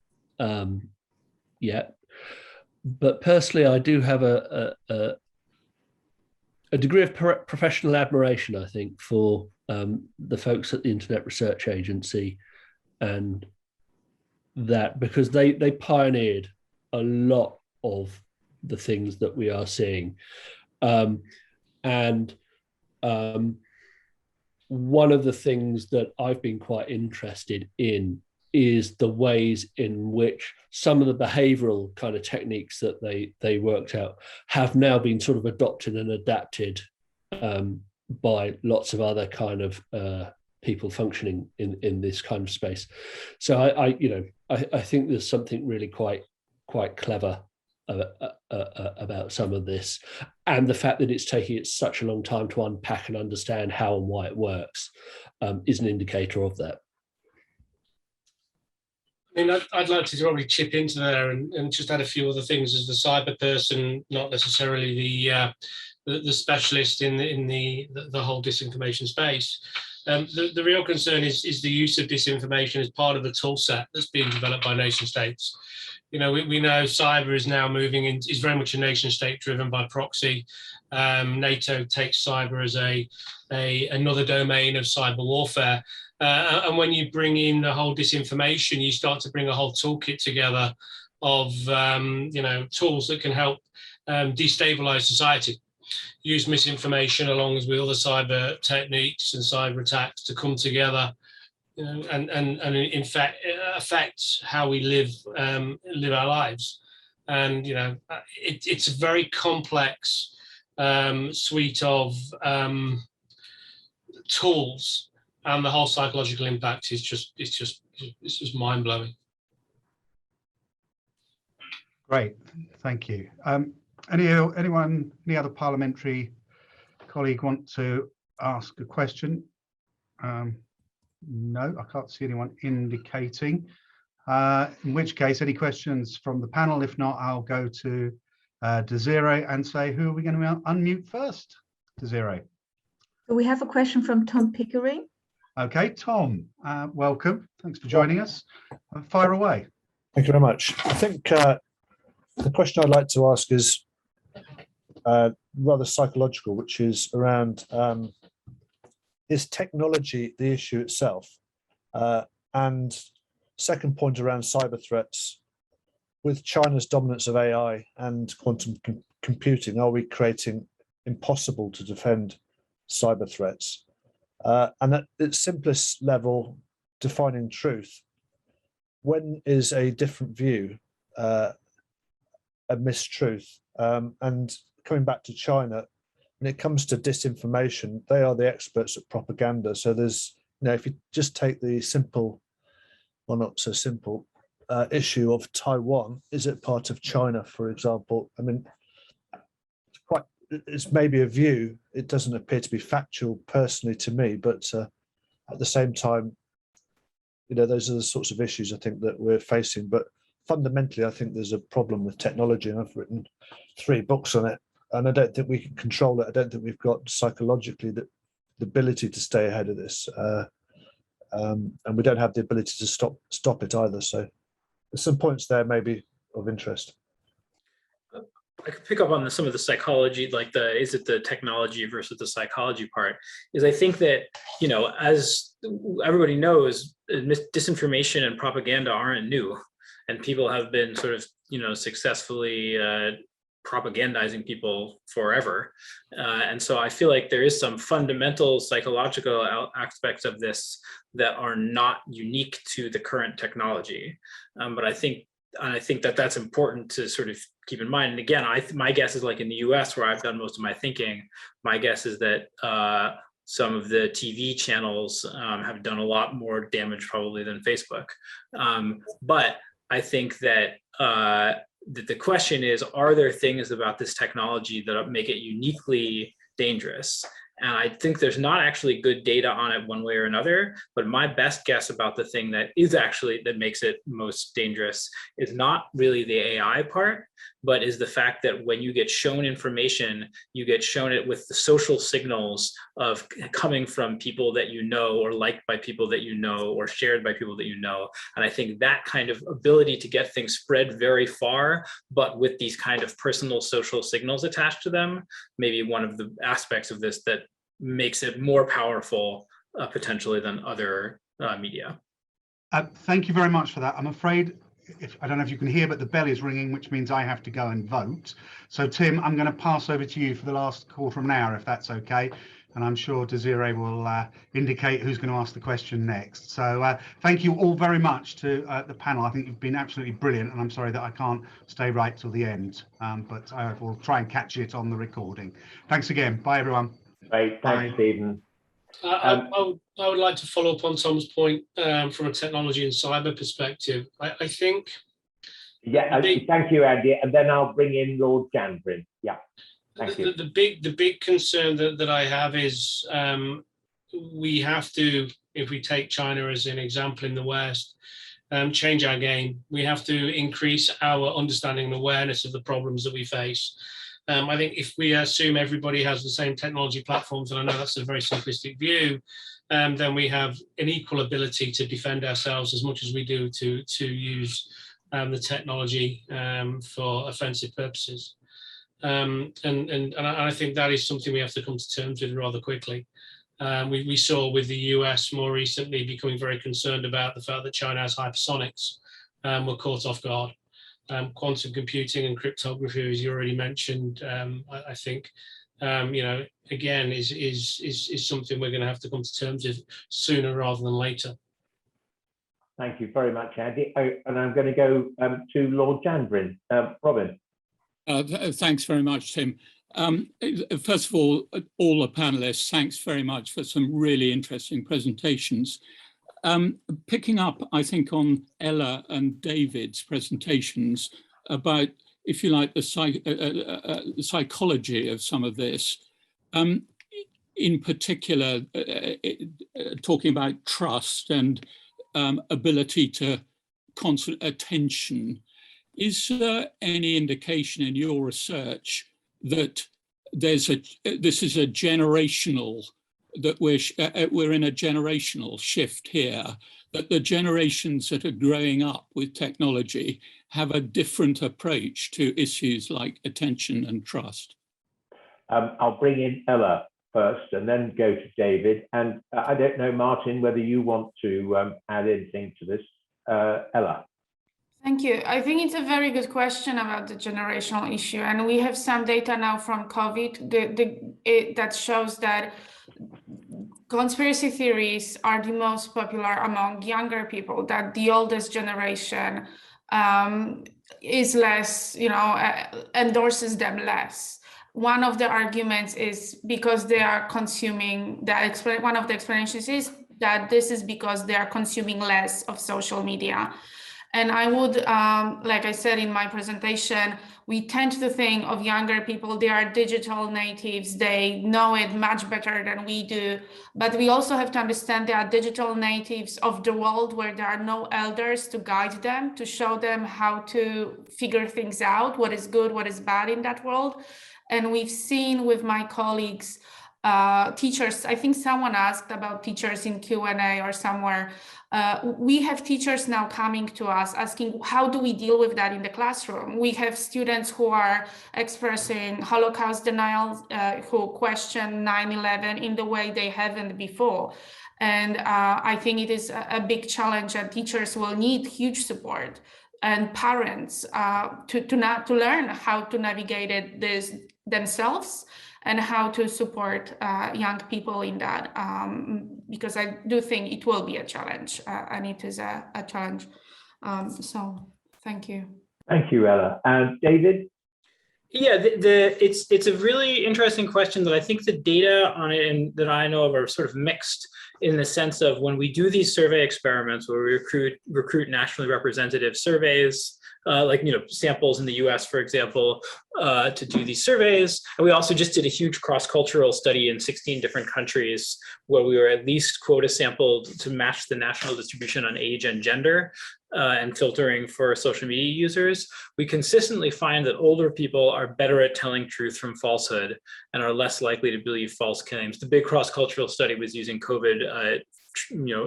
Speaker 6: yet. But personally, I do have a degree of professional admiration, I think, for the folks at the Internet Research Agency, and that because they pioneered a lot of the things that we are seeing. One of the things that I've been quite interested in is the ways in which some of the behavioral kind of techniques that they worked out have now been sort of adopted and adapted by lots of other kind of people functioning in this kind of space. So I think there's something really quite clever about some of this, and the fact that it's taking it such a long time to unpack and understand how and why it works is an indicator of that.
Speaker 7: I mean, I'd like to probably chip into there and just add a few other things as the cyber person, not necessarily the specialist in the whole disinformation space. The real concern is the use of disinformation as part of a tool set that's being developed by nation states. You know, we know cyber is now moving in, is very much a nation state driven by proxy. NATO takes cyber as another domain of cyber warfare. And when you bring in the whole disinformation, you start to bring a whole toolkit together of tools that can help destabilize society. Use misinformation along with other cyber techniques and cyber attacks to come together, and in fact affect how we live our lives. And it's a very complex suite of tools. And the whole psychological impact is just mind-blowing.
Speaker 1: Great, thank you. Any other parliamentary colleague want to ask a question? No, I can't see anyone indicating. In which case, any questions from the panel? If not, I'll go to Désirée and say, who are we going to unmute first? Désirée.
Speaker 11: We have a question from Tom Pickering.
Speaker 1: Okay, Tom, welcome. Thanks for joining us. Fire away.
Speaker 12: Thank you very much. I think the question I'd like to ask is rather psychological, which is around is technology the issue itself? And second point around cyber threats, with China's dominance of AI and quantum computing, are we creating impossible to defend cyber threats? And at its simplest level, defining truth, when is a different view a mistruth? And coming back to China, when it comes to disinformation, they are the experts at propaganda. So there's, if you just take the simple, or not so simple, issue of Taiwan, is it part of China, for example? I mean, it's maybe a view. It doesn't appear to be factual personally to me, but at the same time, those are the sorts of issues I think that we're facing. But fundamentally, I think there's a problem with technology, and I've written 3 books on it, and I don't think we can control it. I don't think we've got psychologically the ability to stay ahead of this, and we don't have the ability to stop it either. So there's some points there maybe of interest.
Speaker 9: I could pick up on some of the psychology, like is it the technology versus the psychology part, is I think that, as everybody knows, disinformation and propaganda aren't new, and people have been sort of, successfully propagandizing people forever. And so I feel like there is some fundamental psychological aspects of this that are not unique to the current technology. But I think that that's important to sort of keep in mind. And again, my guess is, like in the US, where I've done most of my thinking, my guess is that some of the TV channels have done a lot more damage probably than Facebook. But I think that the question is, are there things about this technology that make it uniquely dangerous? And I think there's not actually good data on it one way or another, but my best guess about the thing that makes it most dangerous is not really the AI part, but is the fact that when you get shown information, you get shown it with the social signals of coming from people that you know, or liked by people that you know, or shared by people that you know. And I think that kind of ability to get things spread very far, but with these kind of personal social signals attached to them, maybe one of the aspects of this that makes it more powerful potentially than other media.
Speaker 1: Thank you very much for that. I'm afraid, I don't know if you can hear, but the bell is ringing, which means I have to go and vote. So Tim, I'm going to pass over to you for the last quarter of an hour, if that's okay. And I'm sure Désirée will indicate who's going to ask the question next. So thank you all very much to the panel. I think you've been absolutely brilliant, and I'm sorry that I can't stay right till the end, but I will try and catch it on the recording. Thanks again. Bye, everyone.
Speaker 2: Great. Thanks, Stephen.
Speaker 7: I would like to follow up on Tom's point from a technology and cyber perspective. I think.
Speaker 2: Yeah, thank you, Andy. And then I'll bring in Lord Janbrin. Yeah. Thank you.
Speaker 7: The big concern that I have is we have to, if we take China as an example in the West, change our game. We have to increase our understanding and awareness of the problems that we face. I think if we assume everybody has the same technology platforms, and I know that's a very simplistic view, then we have an equal ability to defend ourselves as much as we do to use the technology for offensive purposes. And I think that is something we have to come to terms with rather quickly. We saw with the US more recently becoming very concerned about the fact that China has hypersonics, were caught off guard. Quantum computing and cryptography, as you already mentioned, I think, again, is something we're going to have to come to terms with sooner rather than later.
Speaker 2: Thank you very much, Andy. And I'm going to go to Lord Janbrin. Robin.
Speaker 13: Thanks very much, Tim. First of all the panelists, thanks very much for some really interesting presentations. Picking up, I think, on Ella and David's presentations about, if you like, the psychology of some of this, in particular, talking about trust and ability to constant attention. Is there any indication in your research that this is a generational, that we're in a generational shift here, that the generations that are growing up with technology have a different approach to issues like attention and trust?
Speaker 2: I'll bring in Ella first and then go to David. And I don't know, Martin, whether you want to add anything to this. Ella.
Speaker 8: Thank you. I think it's a very good question about the generational issue. And we have some data now from COVID that shows that conspiracy theories are the most popular among younger people, that the oldest generation is less, endorses them less. One of the arguments is because they are consuming, one of the explanations is that this is because they are consuming less of social media. And I would, like I said in my presentation, we tend to think of younger people, they are digital natives, they know it much better than we do. But we also have to understand they are digital natives of the world where there are no elders to guide them, to show them how to figure things out, what is good, what is bad in that world. And we've seen with my colleagues, teachers, I think someone asked about teachers in Q&A or somewhere. We have teachers now coming to us asking, how do we deal with that in the classroom? We have students who are expressing Holocaust denial, who question 9/11 in the way they haven't before. And I think it is a big challenge, and teachers will need huge support, and parents to learn how to navigate this themselves and how to support young people in that, because I do think it will be a challenge, and it is a challenge. So thank you.
Speaker 2: Thank you, Ella. And David?
Speaker 9: Yeah, it's a really interesting question that I think the data on it and that I know of are sort of mixed, in the sense of when we do these survey experiments where we recruit nationally representative surveys, like samples in the US, for example, to do these surveys. And we also just did a huge cross-cultural study in 16 different countries where we were at least quota sampled to match the national distribution on age and gender, and filtering for social media users. We consistently find that older people are better at telling truth from falsehood and are less likely to believe false claims. The big cross-cultural study was using COVID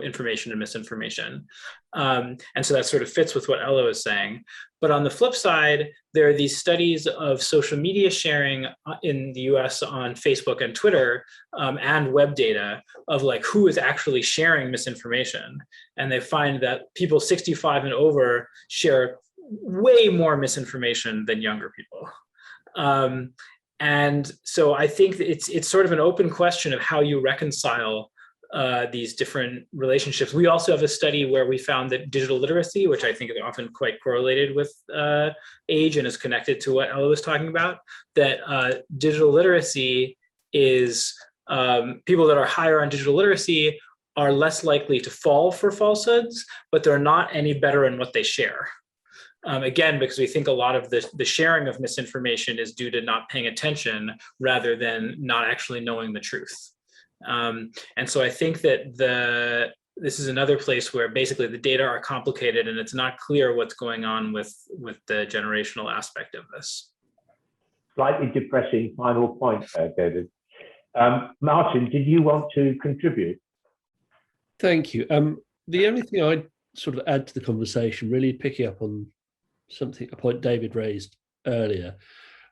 Speaker 9: information and misinformation. And so that sort of fits with what Ella was saying. But on the flip side, there are these studies of social media sharing in the US on Facebook and Twitter, and web data of like who is actually sharing misinformation. And they find that people 65 and over share way more misinformation than younger people. And so I think it's sort of an open question of how you reconcile these different relationships. We also have a study where we found that digital literacy, which I think is often quite correlated with age and is connected to what Ella was talking about, that digital literacy is, people that are higher on digital literacy are less likely to fall for falsehoods, but they're not any better in what they share. Again, because we think a lot of the sharing of misinformation is due to not paying attention rather than not actually knowing the truth. And so I think that this is another place where basically the data are complicated and it's not clear what's going on with the generational aspect of this.
Speaker 2: Slightly depressing final point there, David. Martin, did you want to contribute?
Speaker 6: Thank you. The only thing I'd sort of add to the conversation, really picking up on a point David raised earlier,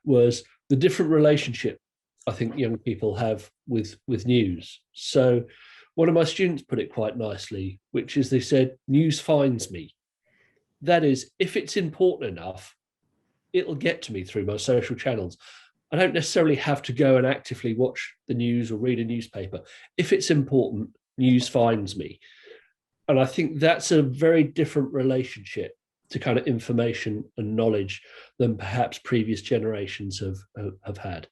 Speaker 6: was the different relationship I think young people have with news. So one of my students put it quite nicely, which is they said, news finds me. That is, if it's important enough, it'll get to me through my social channels. I don't necessarily have to go and actively watch the news or read a newspaper. If it's important, news finds me. And I think that's a very different relationship to kind of information and knowledge than perhaps previous generations have had.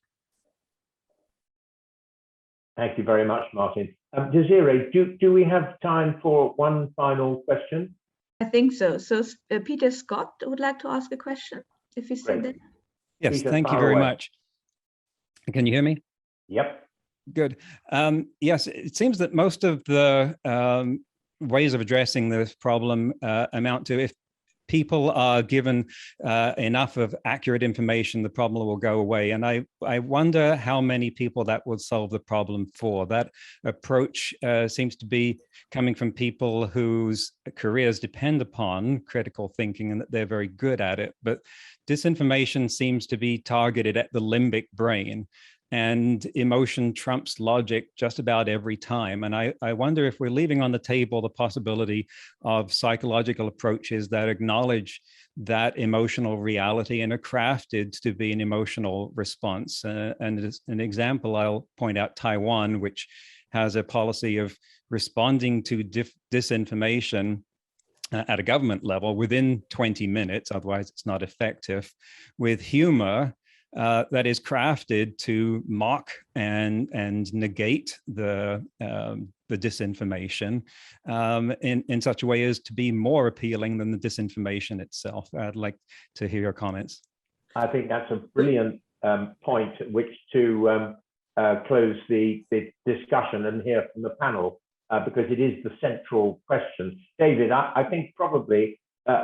Speaker 2: Thank you very much, Martin. Désirée, do we have time for one final question?
Speaker 11: I think so. So Peter Scott would like to ask a question, if he's still there.
Speaker 14: Yes,
Speaker 2: Peter,
Speaker 14: thank you very much. Can you hear me?
Speaker 2: Yep.
Speaker 14: Good. Yes, it seems that most of the ways of addressing this problem amount to, if people are given enough of accurate information, the problem will go away. And I wonder how many people that would solve the problem for. That approach seems to be coming from people whose careers depend upon critical thinking and that they're very good at it. But disinformation seems to be targeted at the limbic brain. And emotion trumps logic just about every time. And I wonder if we're leaving on the table the possibility of psychological approaches that acknowledge that emotional reality and are crafted to be an emotional response. And as an example, I'll point out Taiwan, which has a policy of responding to disinformation at a government level within 20 minutes, otherwise it's not effective, with humor, that is crafted to mock and negate the disinformation in such a way as to be more appealing than the disinformation itself. I'd like to hear your comments.
Speaker 2: I think that's a brilliant point at which to close the discussion and hear from the panel, because it is the central question. David, I think probably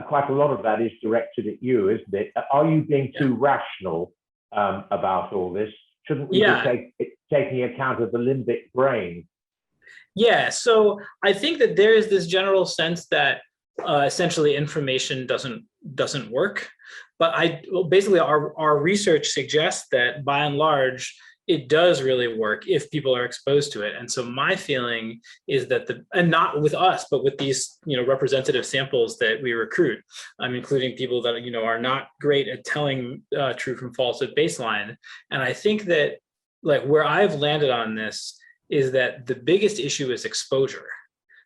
Speaker 2: quite a lot of that is directed at you, isn't it? Are you being too rational about all this? Shouldn't we be taking account of the limbic brain?
Speaker 9: Yeah, so I think that there is this general sense that essentially information doesn't work. But basically our research suggests that by and large, it does really work if people are exposed to it. And so my feeling is that and not with us, but with these, representative samples that we recruit, including people that, are not great at telling true from false at baseline. And I think that where I've landed on this is that the biggest issue is exposure.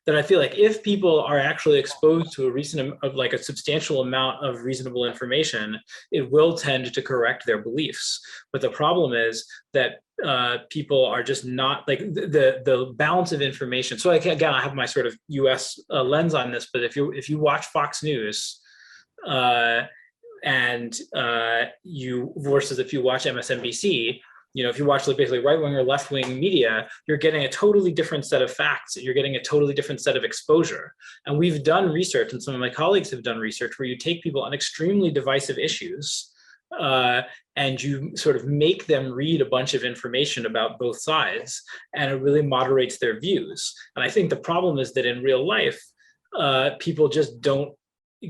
Speaker 9: That I feel like if people are actually exposed to a substantial amount of reasonable information, it will tend to correct their beliefs. But the problem is that people are just not the balance of information. So again, I have my sort of US lens on this, but if you watch Fox News and versus if you watch MSNBC, if you watch basically right-wing or left-wing media, you're getting a totally different set of facts. You're getting a totally different set of exposure. And we've done research, and some of my colleagues have done research, where you take people on extremely divisive issues and you sort of make them read a bunch of information about both sides, and it really moderates their views. And I think the problem is that in real life, people just don't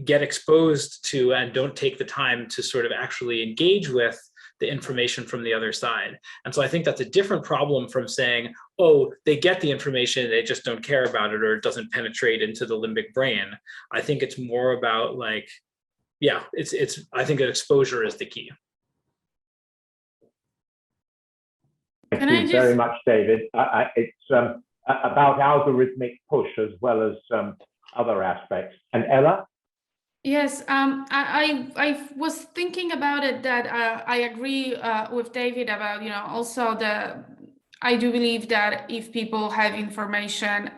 Speaker 9: get exposed to and don't take the time to sort of actually engage with the information from the other side. And so I think that's a different problem from saying, oh, they get the information, they just don't care about it, or it doesn't penetrate into the limbic brain. I think it's more about I think that exposure is the key.
Speaker 2: Thank you very much, David. It's about algorithmic push as well as other aspects. And Ella?
Speaker 8: Yes, I was thinking about it, that I agree with David about, also I do believe that if people have information,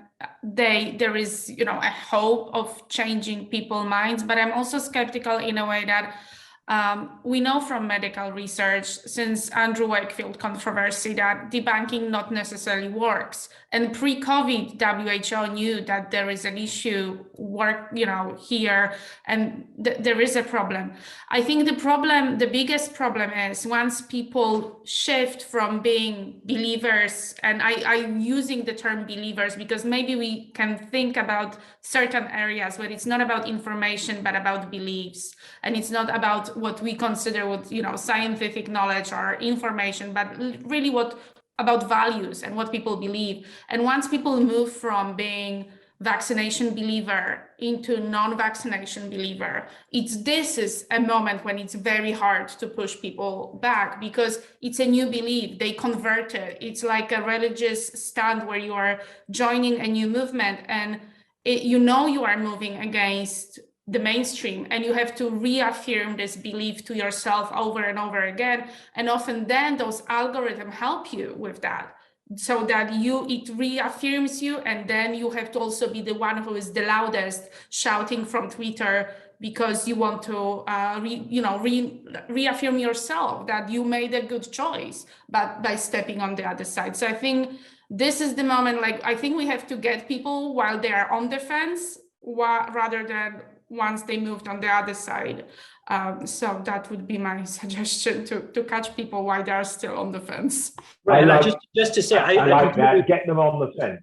Speaker 8: there is, a hope of changing people's minds. But I'm also skeptical in a way that we know from medical research, since Andrew Wakefield controversy, that debunking not necessarily works. And pre-COVID, WHO knew that there is an issue here, and there is a problem. I think the biggest problem is once people shift from being believers, and I'm using the term believers because maybe we can think about certain areas where it's not about information, but about beliefs. And it's not about what we consider scientific knowledge or information, but really about values and what people believe. And once people move from being vaccination believer into non-vaccination believer, this is a moment when it's very hard to push people back, because it's a new belief. They converted. It's like a religious stand where you are joining a new movement, and you are moving against the mainstream, and you have to reaffirm this belief to yourself over and over again. And often then those algorithms help you with that, so that it reaffirms you, and then you have to also be the one who is the loudest shouting from Twitter, because you want to reaffirm yourself that you made a good choice, but by stepping on the other side. So I think this is the moment, I think we have to get people while they are on the fence, rather than once they moved on the other side. So that would be my suggestion, to catch people while they are still on the fence.
Speaker 9: Right, and just to say,
Speaker 2: I like that, get them on the fence,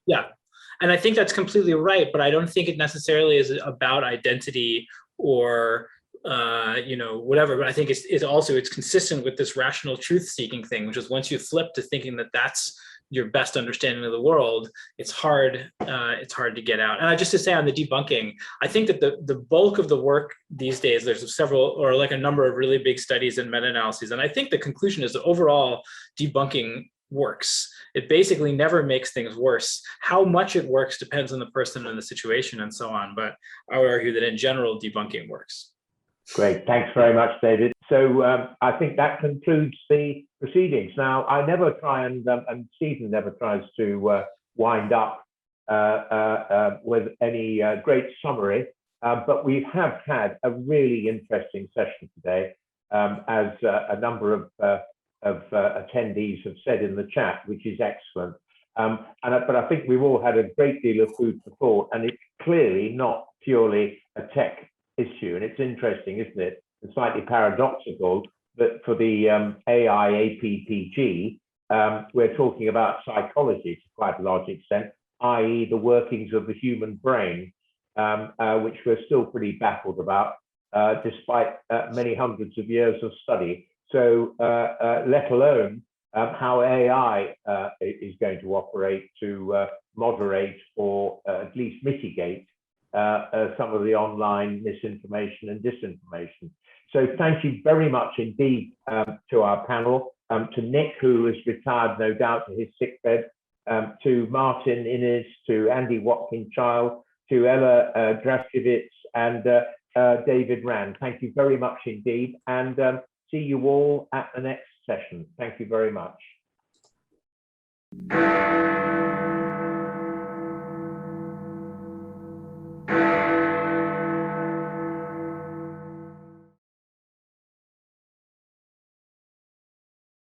Speaker 9: Yeah, and I think that's completely right, but I don't think it necessarily is about identity or whatever. But I think it's consistent with this rational truth-seeking thing, which is once you flip to thinking that that's your best understanding of the world, it's hard to get out. And just to say on the debunking, I think that the bulk of the work these days, there's several or a number of really big studies and meta-analyses, and I think the conclusion is that overall debunking works. It basically never makes things worse. How much it works depends on the person and the situation and so on, but I would argue that in general debunking works.
Speaker 2: Great, thanks very much, David. So I think that concludes the proceedings. Now, I never try and Stephen never tries to wind up with any great summary, but we have had a really interesting session today, as a number of attendees have said in the chat, which is excellent. But I think we've all had a great deal of food for thought, and it's clearly not purely a tech issue. And it's interesting, isn't it? It's slightly paradoxical that for the AI APPG, we're talking about psychology to quite a large extent, i.e. the workings of the human brain, which we're still pretty baffled about, despite many hundreds of years of study. So let alone how AI is going to operate to moderate or at least mitigate some of the online misinformation and disinformation. So thank you very much indeed to our panel, to Nick, who has retired no doubt to his sickbed, to Martin Innes, to Andy Watkin-Child, to Ella Drążkiewicz, and David Rand. Thank you very much indeed, and see you all at the next session. Thank you very much.